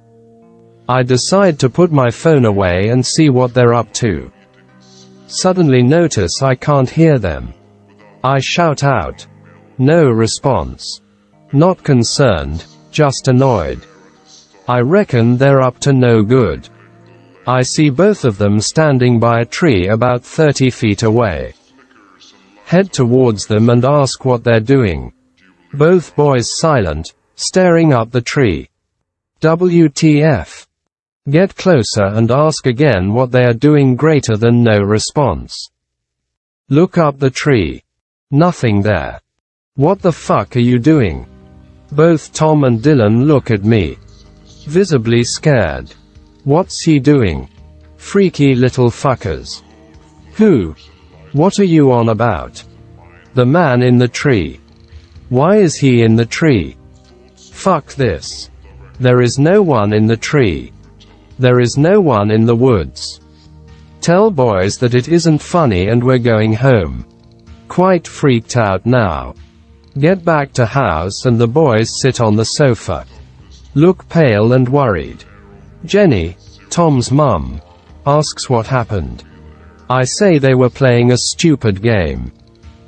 I decide to put my phone away and see what they're up to. Suddenly notice I can't hear them. I shout out. No response. Not concerned, just annoyed. I reckon they're up to no good. I see both of them standing by a tree about 30 feet away. Head towards them and ask what they're doing. Both boys silent, staring up the tree. WTF. Get closer and ask again what they are doing greater than no response. Look up the tree. Nothing there. What the fuck are you doing? Both Tom and Dylan look at me. Visibly scared. What's he doing? Freaky little fuckers. Who? What are you on about? The man in the tree. Why is he in the tree? Fuck this. There is no one in the tree. There is no one in the woods. Tell boys that it isn't funny and we're going home. Quite freaked out now. Get back to house and the boys sit on the sofa. Look pale and worried. Jenny, Tom's mum, asks what happened. I say they were playing a stupid game.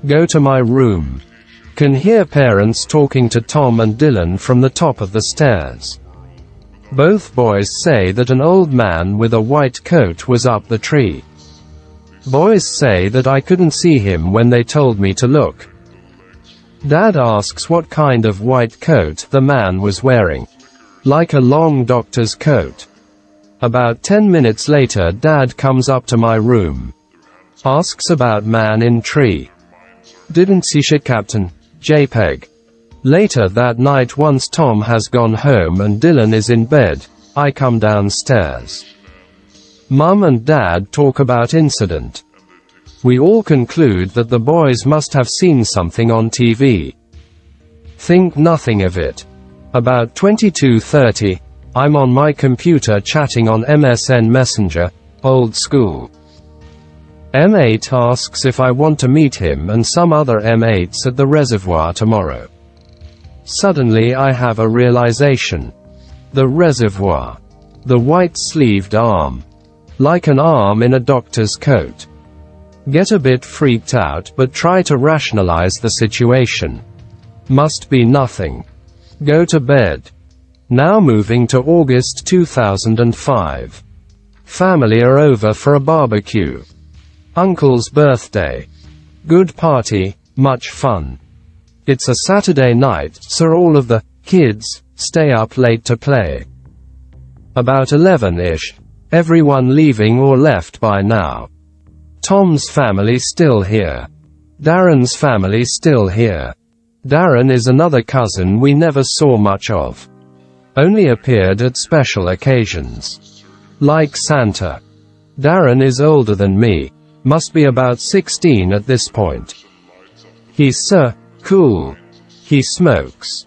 Go to my room. Can hear parents talking to Tom and Dylan from the top of the stairs. Both boys say that an old man with a white coat was up the tree. Boys say that I couldn't see him when they told me to look. Dad asks what kind of white coat the man was wearing. Like a long doctor's coat. About 10 minutes later, Dad comes up to my room. Asks about man in tree. Didn't see shit, Captain. JPEG. Later that night, once Tom has gone home and Dylan is in bed, I come downstairs. Mum and Dad talk about incident. We all conclude that the boys must have seen something on TV. Think nothing of it. About 22:30, I'm on my computer chatting on MSN Messenger, old school. M8 asks if I want to meet him and some other M8s at the reservoir tomorrow. Suddenly I have a realization. The reservoir. The white-sleeved arm. Like an arm in a doctor's coat. Get a bit freaked out but try to rationalize the situation. Must be nothing. Go to bed. Now moving to August 2005. Family are over for a barbecue. Uncle's birthday. Good party, much fun. It's a Saturday night, so all of the kids stay up late to play. About 11-ish. Everyone leaving or left by now. Tom's family still here. Darren's family still here. Darren is another cousin we never saw much of. Only appeared at special occasions. Like Santa. Darren is older than me. Must be about 16 at this point. He's so cool. He smokes.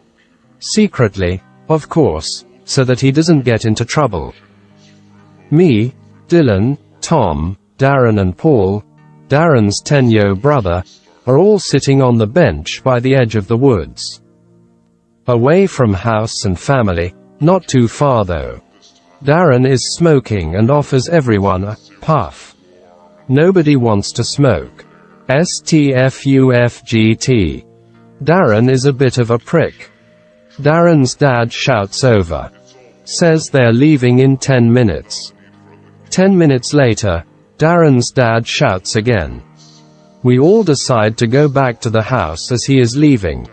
Secretly, of course, so that he doesn't get into trouble. Me, Dylan, Tom, Darren and Paul, Darren's 10-year brother, are all sitting on the bench by the edge of the woods. Away from house and family, not too far though. Darren is smoking and offers everyone a puff. Nobody wants to smoke. STFUFGT. Darren is a bit of a prick. Darren's dad shouts over. Says they're leaving in 10 minutes. 10 minutes later, Darren's dad shouts again. We all decide to go back to the house as he is leaving.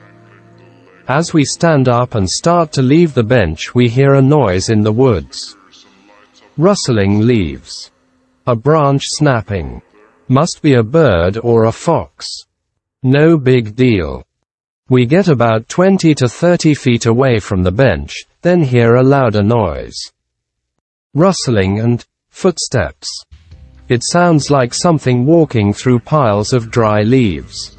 As we stand up and start to leave the bench, we hear a noise in the woods. Rustling leaves. A branch snapping. Must be a bird or a fox. No big deal. We get about 20 to 30 feet away from the bench, then hear a louder noise. Rustling and footsteps. It sounds like something walking through piles of dry leaves.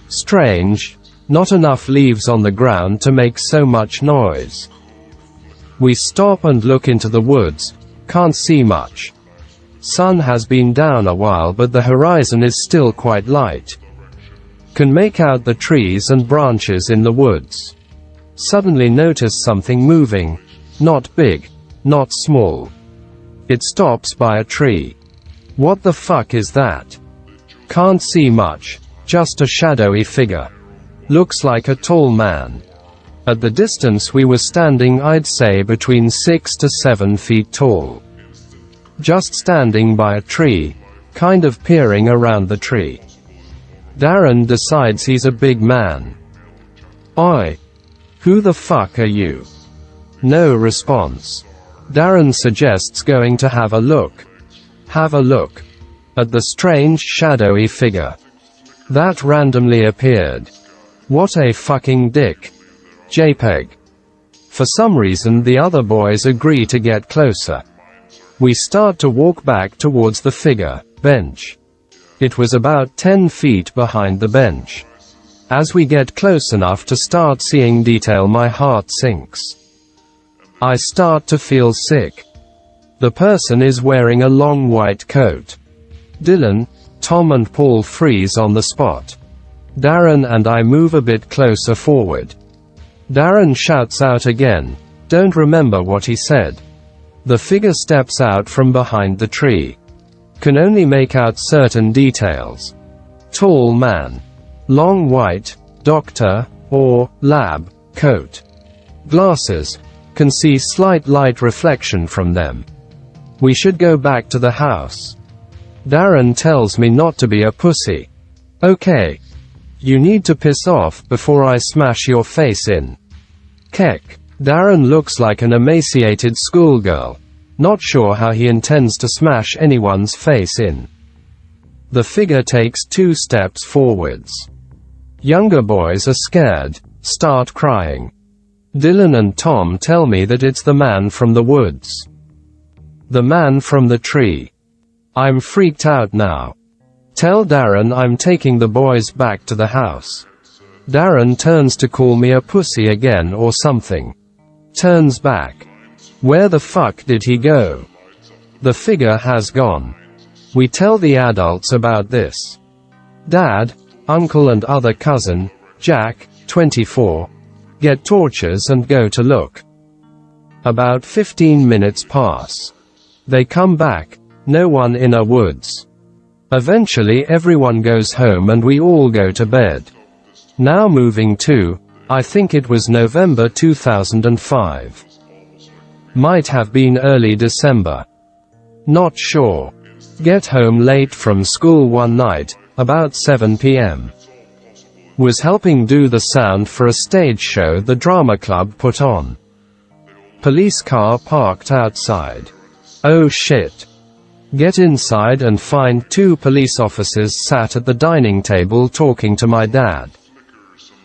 Strange, not enough leaves on the ground to make so much noise. We stop and look into the woods, can't see much. Sun has been down a while but the horizon is still quite light. Can make out the trees and branches in the woods. Suddenly notice something moving. Not big, not small. It stops by a tree. What the fuck is that? Can't see much, just a shadowy figure. Looks like a tall man. At the distance we were standing, I'd say between 6 to 7 feet tall. Just standing by a tree, kind of peering around the tree. Darren decides he's a big man. Oi! Who the fuck are you? No response. Darren suggests going to have a look. Have a look at the strange shadowy figure that randomly appeared. What a fucking dick. JPEG. For some reason the other boys agree to get closer. We start to walk back towards the figure, bench. It was about 10 feet behind the bench. As we get close enough to start seeing detail, my heart sinks. I start to feel sick. The person is wearing a long white coat. Dylan, Tom and Paul freeze on the spot. Darren and I move a bit closer forward. Darren shouts out again. Don't remember what he said. The figure steps out from behind the tree. Can only make out certain details. Tall man. Long white, doctor, or lab, coat. Glasses. can see slight light reflection from them. We should go back to the house. Darren tells me not to be a pussy. Okay. You need to piss off before I smash your face in. Keck. Darren looks like an emaciated schoolgirl. Not sure how he intends to smash anyone's face in. The figure takes 2 steps forwards. Younger boys are scared, start crying. Dylan and Tom tell me that it's the man from the woods. The man from the tree. I'm freaked out now. Tell Darren I'm taking the boys back to the house. Darren turns to call me a pussy again or something. Turns back. Where the fuck did he go? The figure has gone. We tell the adults about this. Dad, uncle and other cousin, Jack, 24, get torches and go to look. About 15 minutes pass. They come back, no one in Innawoods. Eventually everyone goes home and we all go to bed. Now moving to, I think it was November 2005. Might have been early December. Not sure. Get home late from school one night, about 7 p.m. Was helping do the sound for a stage show the drama club put on. Police car parked outside. Oh shit. Get inside and find 2 police officers sat at the dining table talking to my dad.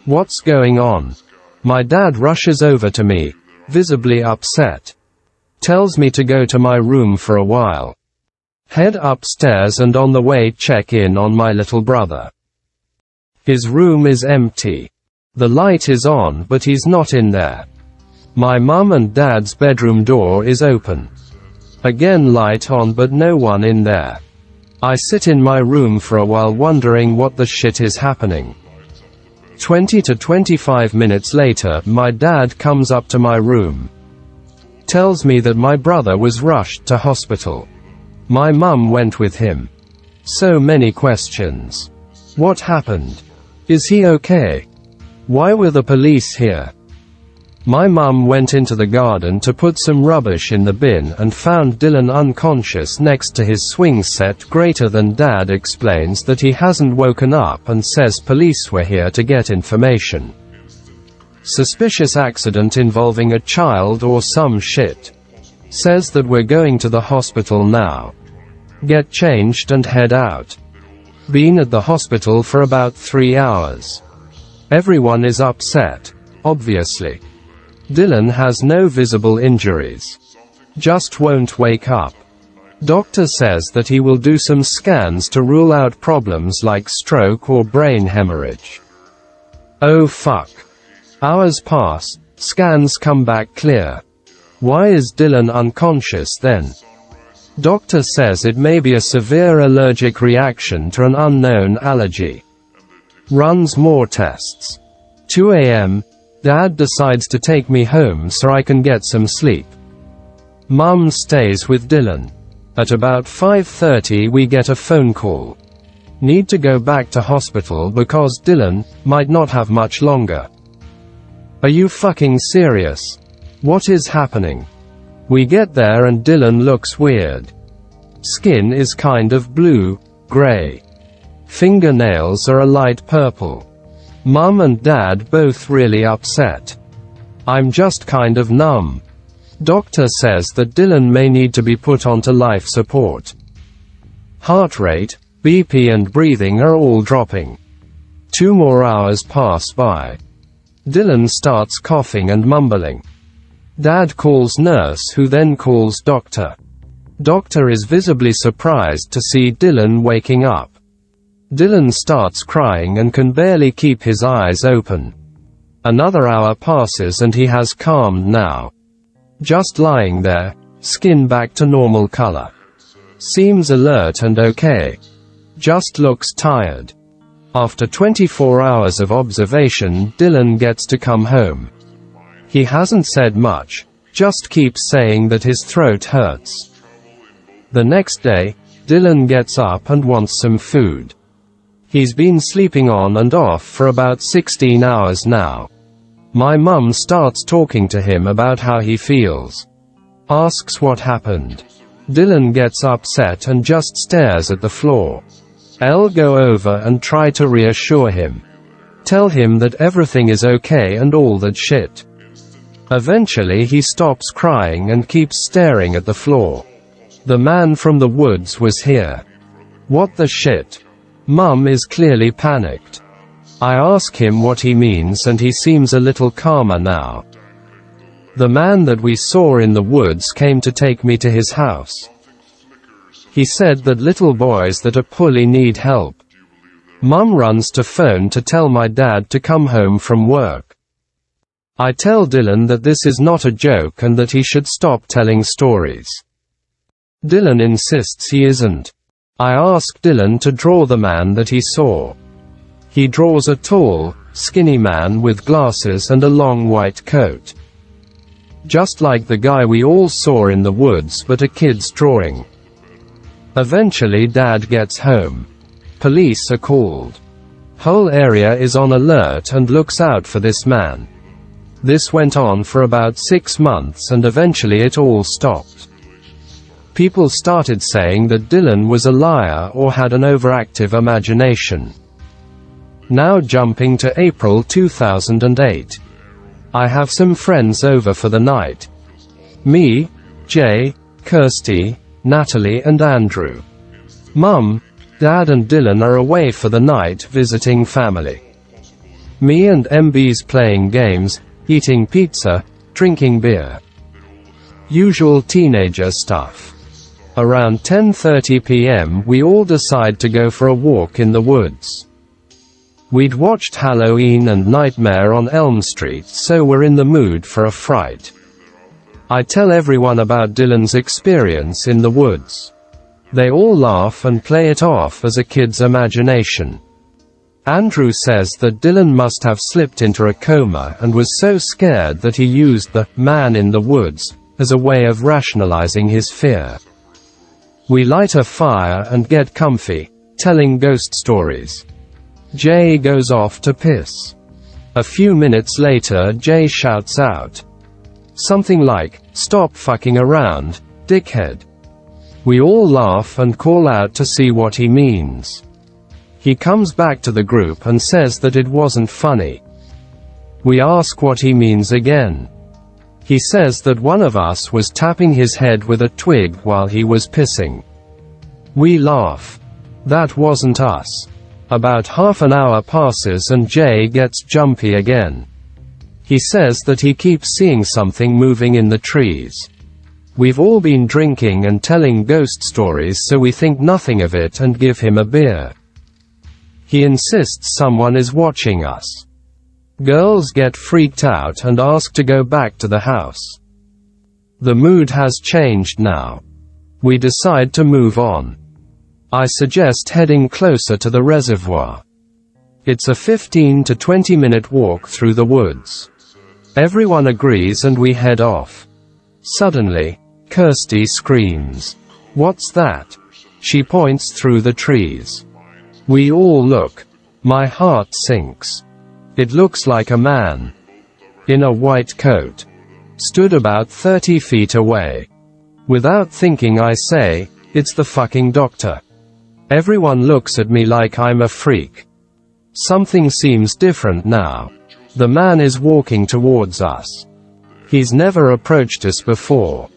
What's going on? My dad rushes over to me, visibly upset. Tells me to go to my room for a while. Head upstairs and on the way check in on my little brother. His room is empty. The light is on but he's not in there. My mum and dad's bedroom door is open. Again light on but no one in there. I sit in my room for a while wondering what the shit is happening. 20 to 25 minutes later, my dad comes up to my room. Tells me that my brother was rushed to hospital. My mum went with him. So many questions. What happened? Is he okay? Why were the police here? My mum went into the garden to put some rubbish in the bin and found Dylan unconscious next to his swing set. Greater than Dad explains that he hasn't woken up and says police were here to get information. Suspicious accident involving a child or some shit. Says that we're going to the hospital now. Get changed and head out. Been at the hospital for about 3 hours. Everyone is upset, obviously. Dylan has no visible injuries. Just won't wake up. Doctor says that he will do some scans to rule out problems like stroke or brain hemorrhage. Oh fuck. Hours pass, scans come back clear. Why is Dylan unconscious then? Doctor says it may be a severe allergic reaction to an unknown allergy. Runs more tests. 2 a.m. Dad decides to take me home so I can get some sleep. Mum stays with Dylan. At about 5:30 we get a phone call. Need to go back to hospital because Dylan might not have much longer. Are you fucking serious? What is happening? We get there and Dylan looks weird. Skin is kind of blue, gray. Fingernails are a light purple. Mum and Dad both really upset. I'm just kind of numb. Doctor says that Dylan may need to be put onto life support. Heart rate, BP and breathing are all dropping. 2 more hours pass by. Dylan starts coughing and mumbling. Dad calls nurse who then calls doctor. Doctor is visibly surprised to see Dylan waking up. Dylan starts crying and can barely keep his eyes open. Another hour passes and he has calmed now. Just lying there, skin back to normal color. Seems alert and okay. Just looks tired. After 24 hours of observation, Dylan gets to come home. He hasn't said much, just keeps saying that his throat hurts. The next day, Dylan gets up and wants some food. He's been sleeping on and off for about 16 hours now. My mum starts talking to him about how he feels. Asks what happened. Dylan gets upset and just stares at the floor. I'll go over and try to reassure him. Tell him that everything is okay and all that shit. Eventually he stops crying and keeps staring at the floor. The man from the woods was here. What the shit? Mum is clearly panicked. I ask him what he means and he seems a little calmer now. The man that we saw in the woods came to take me to his house. He said that little boys that are poorly need help. Mum runs to phone to tell my dad to come home from work. I tell Dylan that this is not a joke and that he should stop telling stories. Dylan insists he isn't. I ask Dylan to draw the man that he saw. He draws a tall, skinny man with glasses and a long white coat. Just like the guy we all saw in the woods, but a kid's drawing. Eventually Dad gets home. Police are called. Whole area is on alert and looks out for this man. This went on for about 6 months and eventually it all stopped. People started saying that Dylan was a liar or had an overactive imagination. Now jumping to April 2008. I have some friends over for the night. Me, Jay, Kirsty, Natalie and Andrew. Mum, Dad and Dylan are away for the night visiting family. Me and MB's playing games, eating pizza, drinking beer. Usual teenager stuff. Around 10:30 p.m. we all decide to go for a walk in the woods. We'd watched Halloween and Nightmare on Elm Street, so we're in the mood for a fright. I tell everyone about Dylan's experience in the woods. They all laugh and play it off as a kid's imagination. Andrew says that Dylan must have slipped into a coma and was so scared that he used the man in the woods as a way of rationalizing his fear. We light a fire and get comfy, telling ghost stories. Jay goes off to piss. A few minutes later Jay shouts out something like, "Stop fucking around, dickhead." We all laugh and call out to see what he means. He comes back to the group and says that it wasn't funny. We ask what he means again. He says that one of us was tapping his head with a twig while he was pissing. We laugh. That wasn't us. About half an hour passes and Jay gets jumpy again. He says that he keeps seeing something moving in the trees. We've all been drinking and telling ghost stories, so we think nothing of it and give him a beer. He insists someone is watching us. Girls get freaked out and ask to go back to the house. The mood has changed now. We decide to move on. I suggest heading closer to the reservoir. It's a 15 to 20 minute walk through the woods. Everyone agrees and we head off. Suddenly, Kirsty screams. "What's that?" She points through the trees. We all look. My heart sinks. It looks like a man. In a white coat. Stood about 30 feet away. Without thinking I say, "It's the fucking doctor." Everyone looks at me like I'm a freak. Something seems different now. The man is walking towards us. He's never approached us before.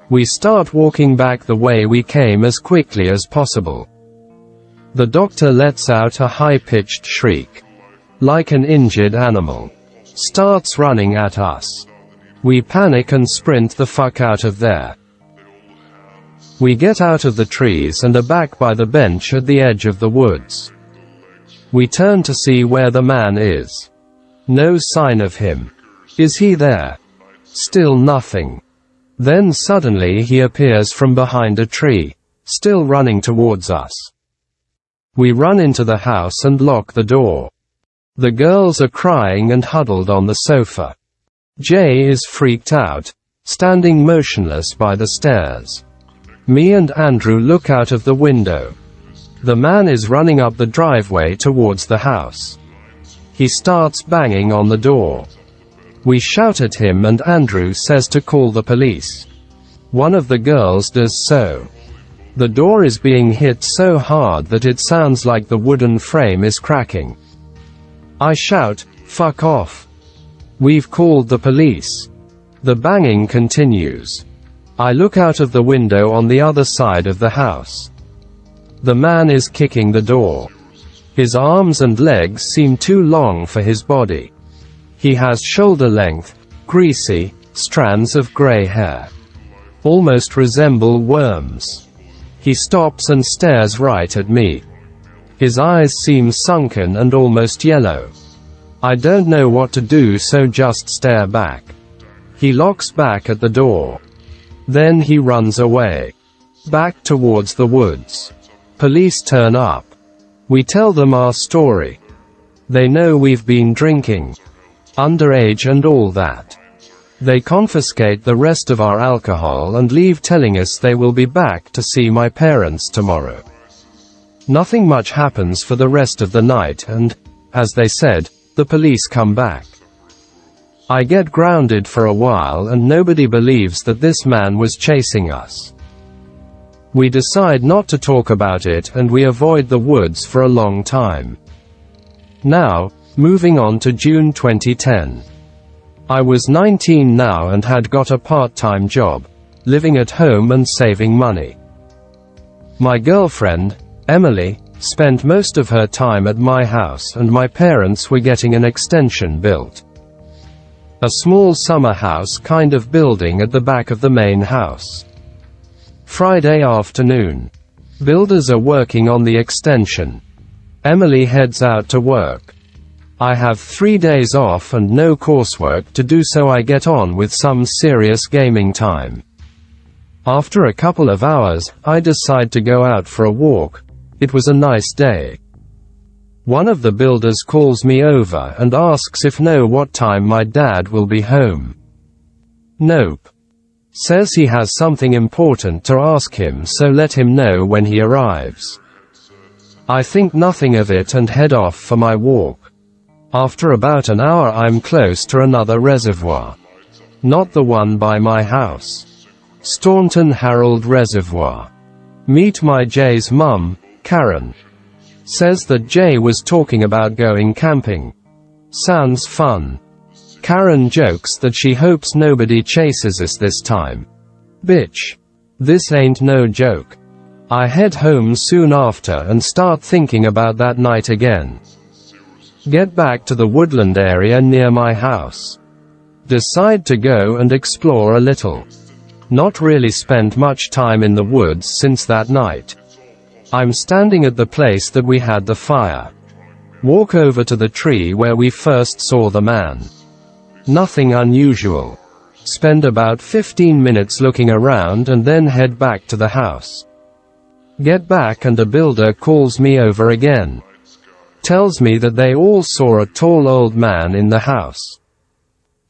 We start walking back the way we came as quickly as possible. The doctor lets out a high-pitched shriek. Like an injured animal. Starts running at us. We panic and sprint the fuck out of there. We get out of the trees and are back by the bench at the edge of the woods. We turn to see where the man is. No sign of him. Is he there? Still nothing. Then suddenly he appears from behind a tree, still running towards us. We run into the house and lock the door. The girls are crying and huddled on the sofa. Jay is freaked out, standing motionless by the stairs. Me and Andrew look out of the window. The man is running up the driveway towards the house. He starts banging on the door. We shout at him and Andrew says to call the police. One of the girls does so. The door is being hit so hard that it sounds like the wooden frame is cracking. I shout, "Fuck off. We've called the police." The banging continues. I look out of the window on the other side of the house. The man is kicking the door. His arms and legs seem too long for his body. He has shoulder-length, greasy, strands of gray hair. Almost resemble worms. He stops and stares right at me. His eyes seem sunken and almost yellow. I don't know what to do, so just stare back. He locks back at the door. Then he runs away. Back towards the woods. Police turn up. We tell them our story. They know we've been drinking. Underage and all that. They confiscate the rest of our alcohol and leave, telling us they will be back to see my parents tomorrow. Nothing much happens for the rest of the night and, as they said, the police come back. I get grounded for a while and nobody believes that this man was chasing us. We decide not to talk about it and we avoid the woods for a long time. Now, moving on to June 2010. I was 19 now and had got a part-time job, living at home and saving money. My girlfriend, Emily, spent most of her time at my house and my parents were getting an extension built. A small summer house kind of building at the back of the main house. Friday afternoon. Builders are working on the extension. Emily heads out to work. I have 3 days off and no coursework to do, so I get on with some serious gaming time. After a couple of hours, I decide to go out for a walk. It was a nice day. One of the builders calls me over and asks if know what time my dad will be home. Nope. Says he has something important to ask him, so let him know when he arrives. I think nothing of it and head off for my walk. After about an hour I'm close to another reservoir. Not the one by my house. Staunton Harold Reservoir. Meet my Jay's mum, Karen. Says that Jay was talking about going camping. Sounds fun. Karen jokes that she hopes nobody chases us this time. Bitch. This ain't no joke. I head home soon after and start thinking about that night again. Get back to the woodland area near my house. Decide to go and explore a little. Not really spent much time in the woods since that night. I'm standing at the place that we had the fire. Walk over to the tree where we first saw the man. Nothing unusual. Spend about 15 minutes looking around and then head back to the house. Get back and a builder calls me over again. Tells me that they all saw a tall old man in the house.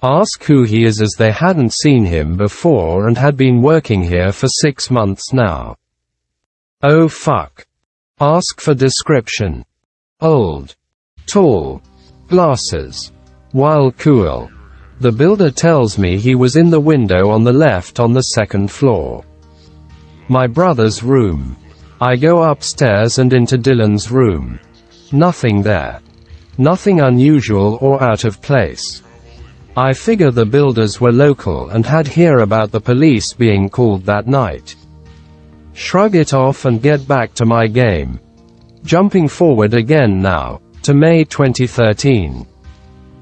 Ask who he is, as they hadn't seen him before and had been working here for 6 months now. Oh fuck. Ask for description. Old. Tall. Glasses. While cool. The builder tells me he was in the window on the left on the 2nd floor. My brother's room. I go upstairs and into Dylan's room. Nothing there. Nothing unusual or out of place. I figure the builders were local and had heard about the police being called that night. Shrug it off and get back to my game. Jumping forward again now, to May 2013.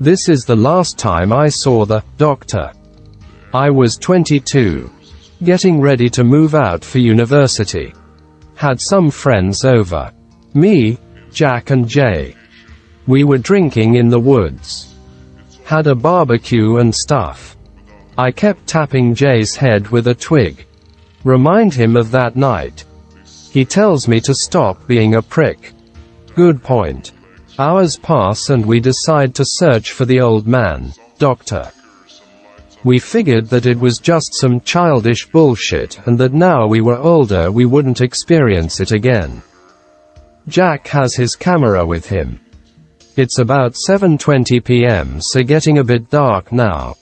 This is the last time I saw the doctor. I was 22. Getting ready to move out for university. Had some friends over. Me, Jack and Jay. We were drinking in the woods. Had a barbecue and stuff. I kept tapping Jay's head with a twig. Remind him of that night. He tells me to stop being a prick. Good point. Hours pass and we decide to search for the old man, doctor. We figured that it was just some childish bullshit and that now we were older we wouldn't experience it again. Jack has his camera with him. It's about 7:20 p.m. so getting a bit dark now.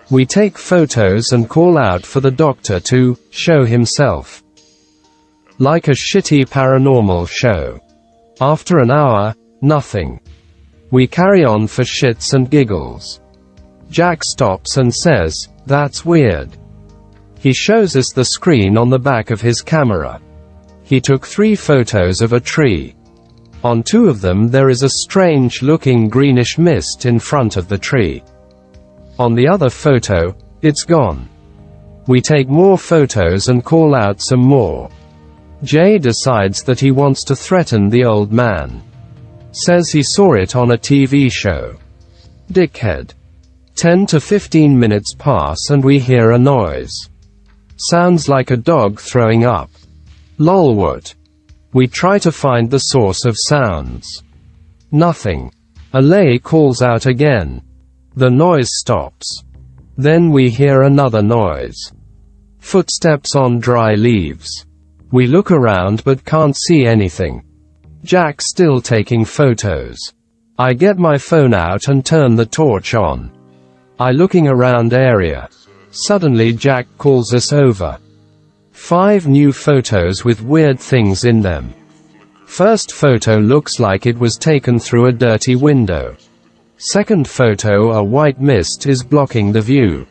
We take photos and call out for the doctor to show himself. Like a shitty paranormal show. After an hour, nothing. We carry on for shits and giggles. Jack stops and says, "That's weird." He shows us the screen on the back of his camera. He took 3 photos of a tree. On 2 of them there is a strange-looking greenish mist in front of the tree. On the other photo, it's gone. We take more photos and call out some more. Jay decides that he wants to threaten the old man. Says he saw it on a TV show. Dickhead. 10 to 15 minutes pass and we hear a noise. Sounds like a dog throwing up. Lolwoot. We try to find the source of sounds. Nothing. Alay calls out again. The noise stops. Then we hear another noise. Footsteps on dry leaves. We look around but can't see anything. Jack still taking photos. I get my phone out and turn the torch on. I looking around area. Suddenly Jack calls us over. 5 new photos with weird things in them. First photo looks like it was taken through a dirty window. Second photo, a white mist is blocking the view.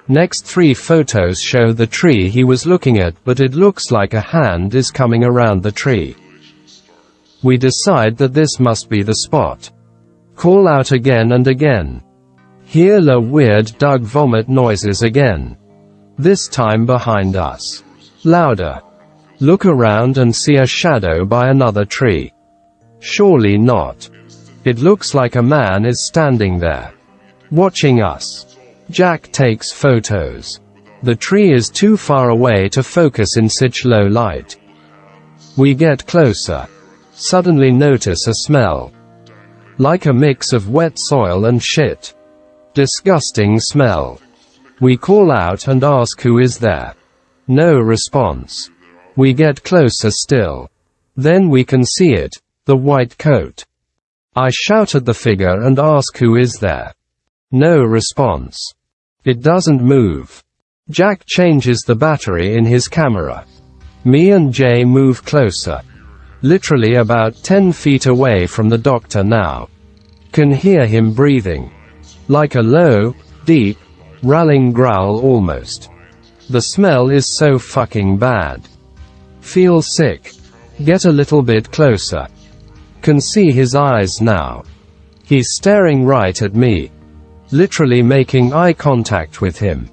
Next 3 photos show the tree he was looking at, but it looks like a hand is coming around the tree. We decide that this must be the spot. Call out again and again. Hear the weird dog vomit noises again. This time behind us. Louder. Look around and see a shadow by another tree. Surely not. It looks like a man is standing there. Watching us. Jack takes photos. The tree is too far away to focus in such low light. We get closer. Suddenly notice a smell. Like a mix of wet soil and shit. Disgusting smell. We call out and ask who is there. No response. We get closer still. Then we can see it, the white coat. I shout at the figure and ask who is there. No response. It doesn't move. Jack changes the battery in his camera. Me and Jay move closer. Literally about 10 feet away from the doctor now. Can hear him breathing. Like a low, deep, rallying growl almost. The smell is so fucking bad. Feel sick. Get a little bit closer. Can see his eyes now. He's staring right at me. Literally making eye contact with him.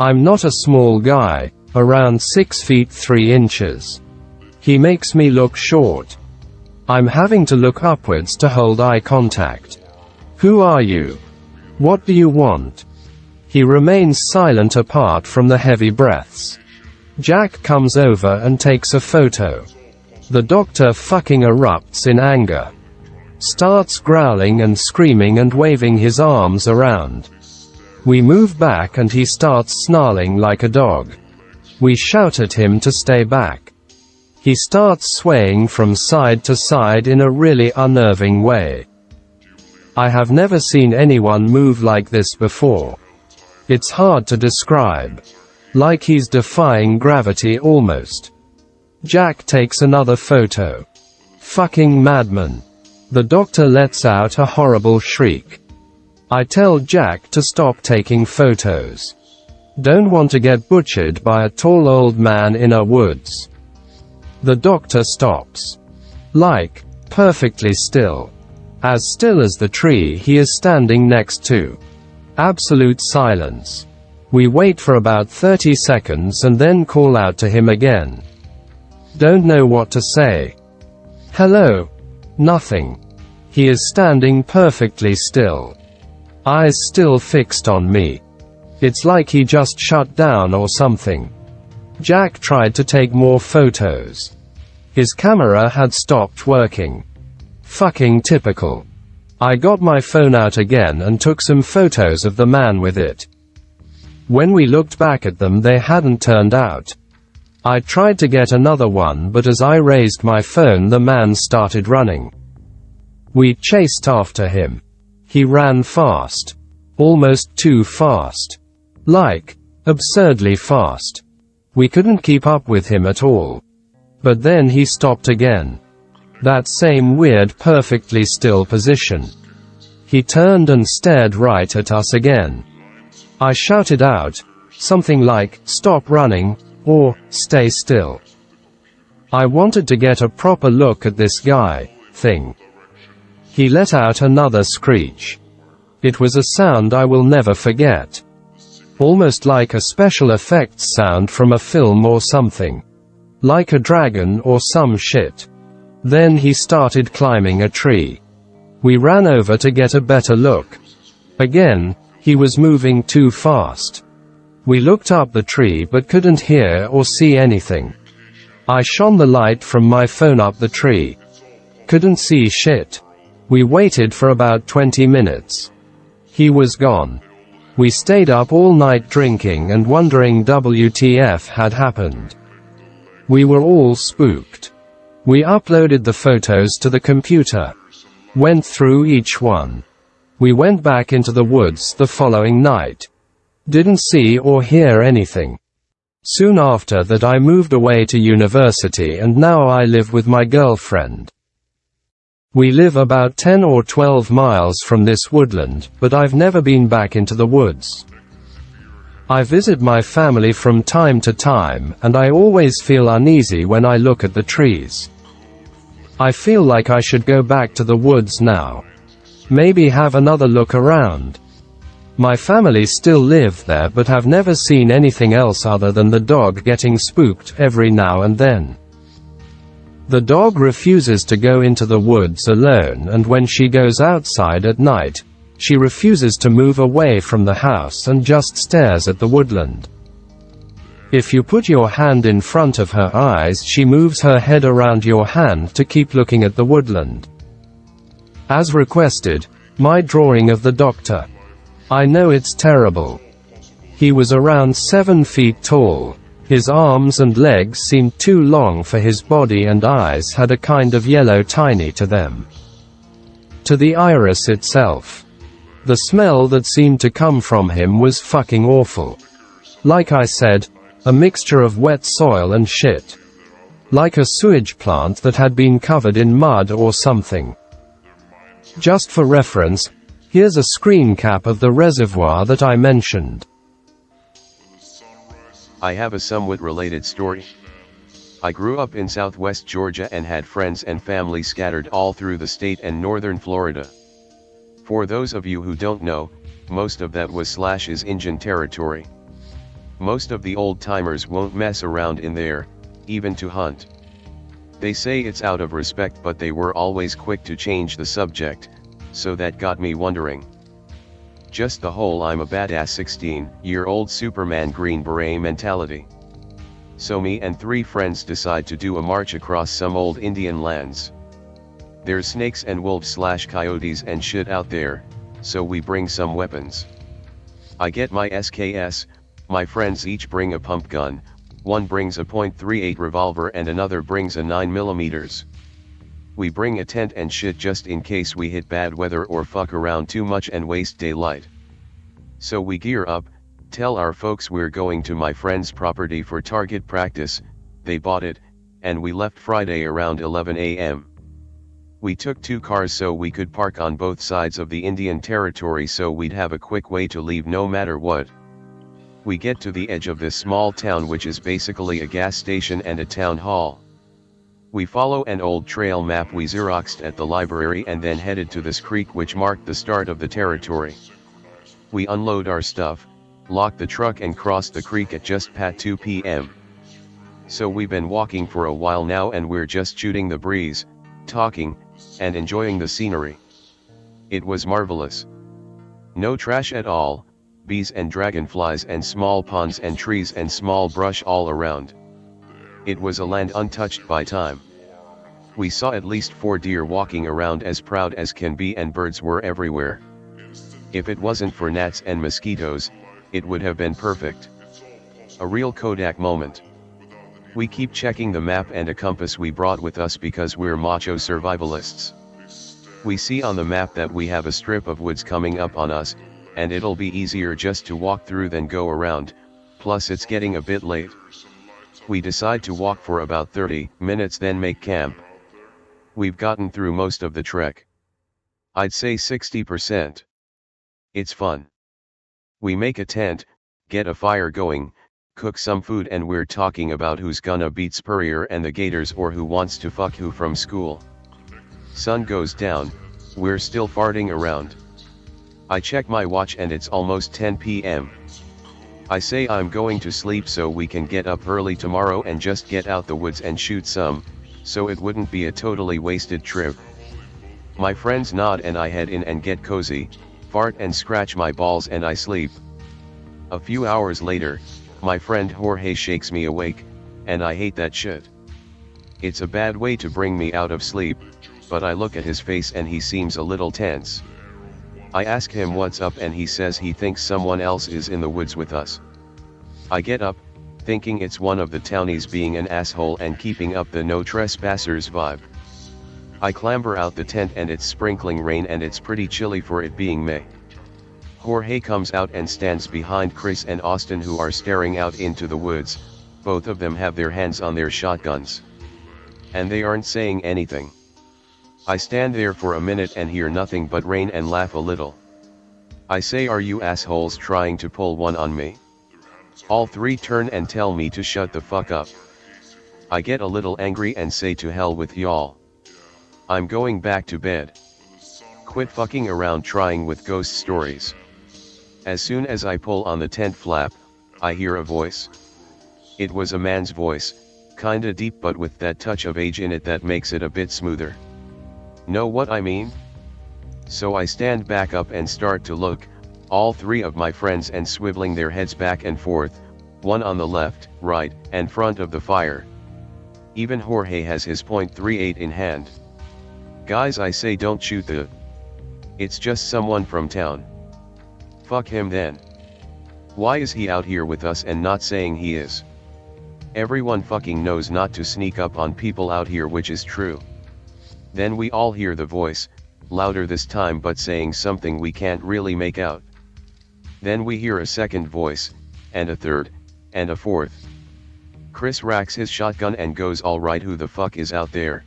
I'm not a small guy, around 6 feet 3 inches. He makes me look short. I'm having to look upwards to hold eye contact. Who are you? What do you want? He remains silent apart from the heavy breaths. Jack comes over and takes a photo. The doctor fucking erupts in anger. Starts growling and screaming and waving his arms around. We move back and he starts snarling like a dog. We shout at him to stay back. He starts swaying from side to side in a really unnerving way. I have never seen anyone move like this before. It's hard to describe. Like he's defying gravity almost. Jack takes another photo. Fucking madman. The doctor lets out a horrible shriek. I tell Jack to stop taking photos. Don't want to get butchered by a tall old man in a woods. The doctor stops. Like, perfectly still. As still as the tree he is standing next to. Absolute silence. We wait for about 30 seconds and then call out to him again. Don't know what to say. Hello. Nothing. He is standing perfectly still. Eyes still fixed on me. It's like he just shut down or something. Jack tried to take more photos. His camera had stopped working. Fucking typical. I got my phone out again and took some photos of the man with it. When we looked back at them they hadn't turned out. I tried to get another one but as I raised my phone the man started running. We chased after him. He ran fast. Almost too fast. Like, absurdly fast. We couldn't keep up with him at all. But then he stopped again. That same weird perfectly still position. He turned and stared right at us again. I shouted out, something like, "Stop running," or, "Stay still." I wanted to get a proper look at this guy, thing. He let out another screech. It was a sound I will never forget. Almost like a special effects sound from a film or something. Like a dragon or some shit. Then he started climbing a tree. We ran over to get a better look. Again, he was moving too fast. We looked up the tree but couldn't hear or see anything. I shone the light from my phone up the tree. Couldn't see shit. We waited for about 20 minutes. He was gone. We stayed up all night drinking and wondering WTF had happened. We were all spooked. We uploaded the photos to the computer. Went through each one. We went back into the woods the following night. Didn't see or hear anything. Soon after that I moved away to university and now I live with my girlfriend. We live about 10 or 12 miles from this woodland, but I've never been back into the woods. I visit my family from time to time, and I always feel uneasy when I look at the trees. I feel like I should go back to the woods now. Maybe have another look around. My family still live there but have never seen anything else other than the dog getting spooked every now and then. The dog refuses to go into the woods alone, and when she goes outside at night, she refuses to move away from the house and just stares at the woodland. If you put your hand in front of her eyes, she moves her head around your hand to keep looking at the woodland. As requested, my drawing of the doctor. I know it's terrible. He was around 7 feet tall. His arms and legs seemed too long for his body and eyes had a kind of yellow tiny to them. To the iris itself. The smell that seemed to come from him was fucking awful. Like I said, a mixture of wet soil and shit. Like a sewage plant that had been covered in mud or something. Just for reference, here's a screen cap of the reservoir that I mentioned. I have a somewhat related story. I grew up in southwest Georgia and had friends and family scattered all through the state and northern Florida. For those of you who don't know, most of that was / Indian territory. Most of the old-timers won't mess around in there, even to hunt. They say it's out of respect, but they were always quick to change the subject, so that got me wondering. Just the whole I'm a badass 16-year-old Superman Green Beret mentality. So me and 3 friends decide to do a march across some old Indian lands. There's snakes and wolves / coyotes and shit out there, so we bring some weapons. I get my SKS, my friends each bring a pump gun, one brings a .38 revolver and another brings a 9mm. We bring a tent and shit just in case we hit bad weather or fuck around too much and waste daylight. So we gear up, tell our folks we're going to my friend's property for target practice, they bought it, and we left Friday around 11 a.m. We took 2 cars so we could park on both sides of the Indian territory so we'd have a quick way to leave no matter what. We get to the edge of this small town which is basically a gas station and a town hall. We follow an old trail map we Xeroxed at the library and then headed to this creek which marked the start of the territory. We unload our stuff, lock the truck and cross the creek at just past 2 p.m. So we've been walking for a while now and we're just shooting the breeze, talking, and enjoying the scenery. It was marvelous. No trash at all, bees and dragonflies and small ponds and trees and small brush all around. It was a land untouched by time. We saw at least 4 deer walking around as proud as can be and birds were everywhere. If it wasn't for gnats and mosquitoes, it would have been perfect. A real Kodak moment. We keep checking the map and a compass we brought with us because we're macho survivalists. We see on the map that we have a strip of woods coming up on us, and it'll be easier just to walk through than go around, plus it's getting a bit late. We decide to walk for about 30 minutes then make camp. We've gotten through most of the trek. I'd say 60%. It's fun. We make a tent, get a fire going, cook some food, and we're talking about who's gonna beat Spurrier and the Gators or who wants to fuck who from school. Sun goes down, we're still farting around. I check my watch and it's almost 10 p.m. I say I'm going to sleep so we can get up early tomorrow and just get out the woods and shoot some, so it wouldn't be a totally wasted trip. My friends nod and I head in and get cozy, fart and scratch my balls and I sleep. A few hours later, my friend Jorge shakes me awake, and I hate that shit. It's a bad way to bring me out of sleep, but I look at his face and he seems a little tense. I ask him what's up and he says he thinks someone else is in the woods with us. I get up, thinking it's one of the townies being an asshole and keeping up the no trespassers vibe. I clamber out the tent and it's sprinkling rain and it's pretty chilly for it being May. Jorge comes out and stands behind Chris and Austin, who are staring out into the woods. Both of them have their hands on their shotguns. And they aren't saying anything. I stand there for a minute and hear nothing but rain and laugh a little. I say, "Are you assholes trying to pull one on me?" All three turn and tell me to shut the fuck up. I get a little angry and say, "To hell with y'all. I'm going back to bed. Quit fucking around trying with ghost stories." As soon as I pull on the tent flap, I hear a voice. It was a man's voice, kinda deep but with that touch of age in it that makes it a bit smoother. Know what I mean? So I stand back up and start to look, all three of my friends and swiveling their heads back and forth, one on the left, right, and front of the fire. Even Jorge has his .38 in hand. "Guys," I say, "don't shoot the... It's just someone from town." "Fuck him then. Why is he out here with us and not saying he is?" Everyone fucking knows not to sneak up on people out here, which is true. Then we all hear the voice, louder this time but saying something we can't really make out. Then we hear a second voice, and a third, and a fourth. Chris racks his shotgun and goes, "All right, who the fuck is out there?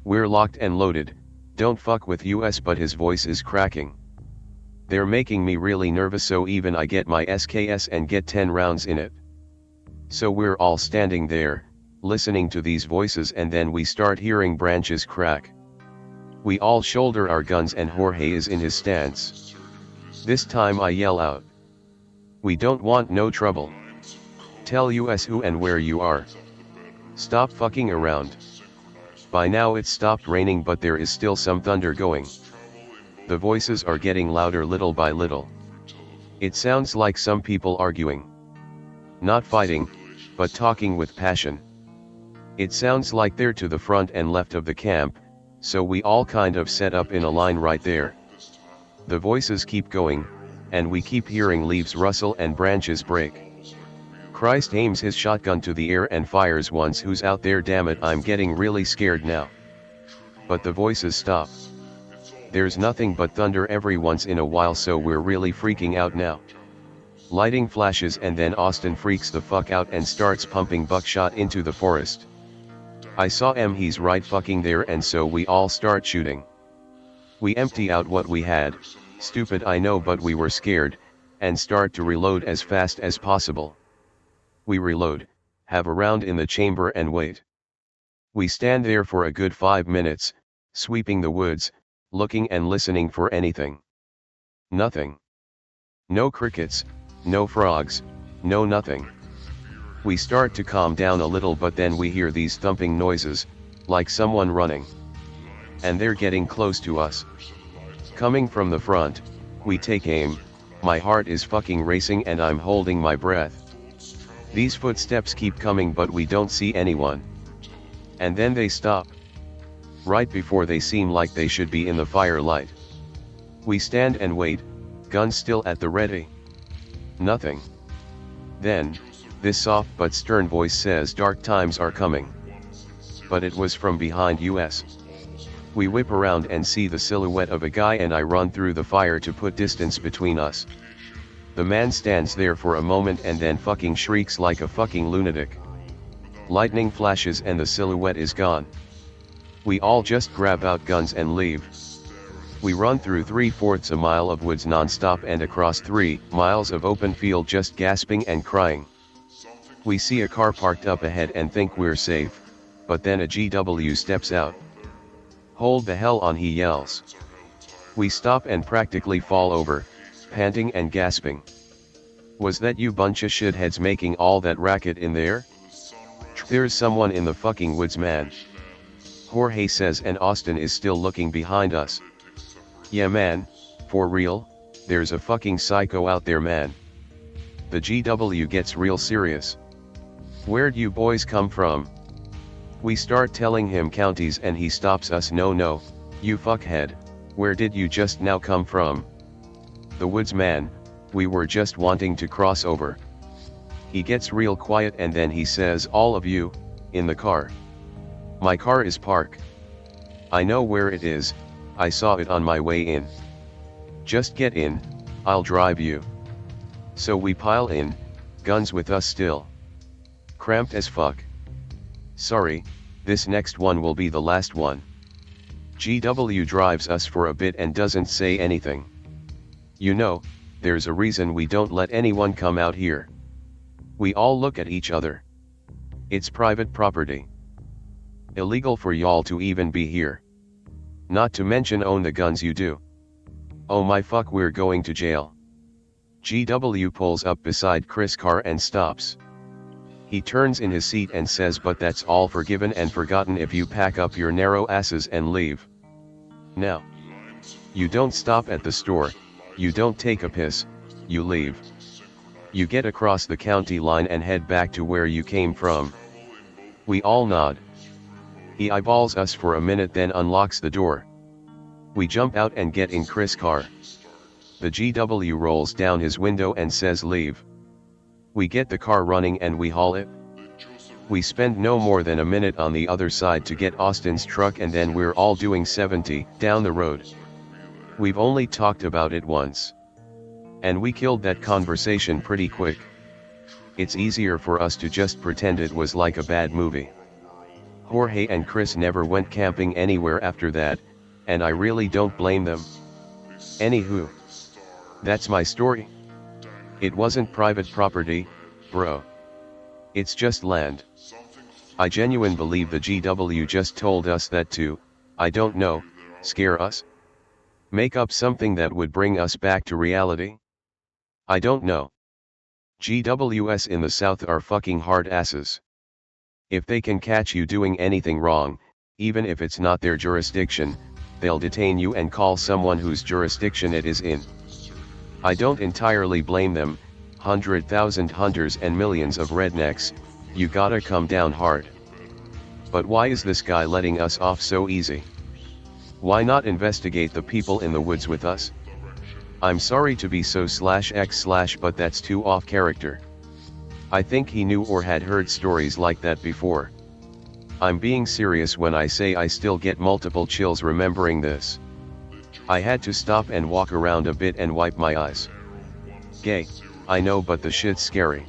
We're locked and loaded, don't fuck with us," but his voice is cracking. They're making me really nervous, so even I get my SKS and get 10 rounds in it. So we're all standing there, listening to these voices, and then we start hearing branches crack. We all shoulder our guns and Jorge is in his stance. This time I yell out, "We don't want no trouble. Tell us who and where you are. Stop fucking around." By now it's stopped raining, but there is still some thunder going. The voices are getting louder little by little. It sounds like some people arguing. Not fighting, but talking with passion. It sounds like they're to the front and left of the camp, so we all kind of set up in a line right there. The voices keep going, and we keep hearing leaves rustle and branches break. Christ aims his shotgun to the air and fires once. "Who's out there? Damn it, I'm getting really scared now." But the voices stop. There's nothing but thunder every once in a while, so we're really freaking out now. Lighting flashes and then Austin freaks the fuck out and starts pumping buckshot into the forest. I saw he's right fucking there, and so we all start shooting. We empty out what we had, stupid I know, but we were scared, and start to reload as fast as possible. We reload, have a round in the chamber and wait. We stand there for a good 5 minutes, sweeping the woods, looking and listening for anything. Nothing. No crickets, no frogs, no nothing. We start to calm down a little, but then we hear these thumping noises, like someone running. And they're getting close to us. Coming from the front, we take aim, my heart is fucking racing and I'm holding my breath. These footsteps keep coming but we don't see anyone. And then they stop. Right before they seem like they should be in the firelight. We stand and wait, guns still at the ready. Nothing. Then, this soft but stern voice says, "Dark times are coming." But it was from behind us. We whip around and see the silhouette of a guy, and I run through the fire to put distance between us. The man stands there for a moment and then fucking shrieks like a fucking lunatic. Lightning flashes and the silhouette is gone. We all just grab out guns and leave. We run through 3/4 a mile of woods non-stop and across 3 miles of open field just gasping and crying. We see a car parked up ahead and think we're safe, but then a GW steps out. "Hold the hell on," he yells. We stop and practically fall over, panting and gasping. "Was that you bunch of shitheads making all that racket in there? There's someone in the fucking woods, man," Jorge says, and Austin is still looking behind us. "Yeah man, for real, there's a fucking psycho out there, man." The GW gets real serious. "Where'd you boys come from?" We start telling him counties and he stops us. No, you fuckhead, where did you just now come from?" "The woods, man, we were just wanting to cross over." He gets real quiet and then he says, "All of you, in the car." "My car is parked. I know where it is, I saw it on my way in. Just get in, I'll drive you." So we pile in, guns with us still. Cramped as fuck. "Sorry, this next one will be the last one." GW drives us for a bit and doesn't say anything. "You know, there's a reason we don't let anyone come out here." We all look at each other. "It's private property. Illegal for y'all to even be here. Not to mention own the guns you do." "Oh my fuck, we're going to jail." GW pulls up beside Chris' car and stops. He turns in his seat and says, "But that's all forgiven and forgotten if you pack up your narrow asses and leave. Now, you don't stop at the store, you don't take a piss, you leave. You get across the county line and head back to where you came from." We all nod. He eyeballs us for a minute, then unlocks the door. We jump out and get in Chris' car. The GW rolls down his window and says, "Leave." We get the car running and we haul it. We spend no more than a minute on the other side to get Austin's truck, and then we're all doing 70 down the road. We've only talked about it once. And we killed that conversation pretty quick. It's easier for us to just pretend it was like a bad movie. Jorge and Chris never went camping anywhere after that, and I really don't blame them. Anywho, that's my story. It wasn't private property, bro. It's just land. I genuinely believe the GW just told us that to, I don't know, scare us? Make up something that would bring us back to reality? I don't know. GWs in the South are fucking hard asses. If they can catch you doing anything wrong, even if it's not their jurisdiction, they'll detain you and call someone whose jurisdiction it is in. I don't entirely blame them. 100,000 hunters and millions of rednecks, you gotta come down hard. But why is this guy letting us off so easy? Why not investigate the people in the woods with us? I'm sorry to be so /x/ but that's too off character. I think he knew or had heard stories like that before. I'm being serious when I say I still get multiple chills remembering this. I had to stop and walk around a bit and wipe my eyes. Gay, I know, but the shit's scary.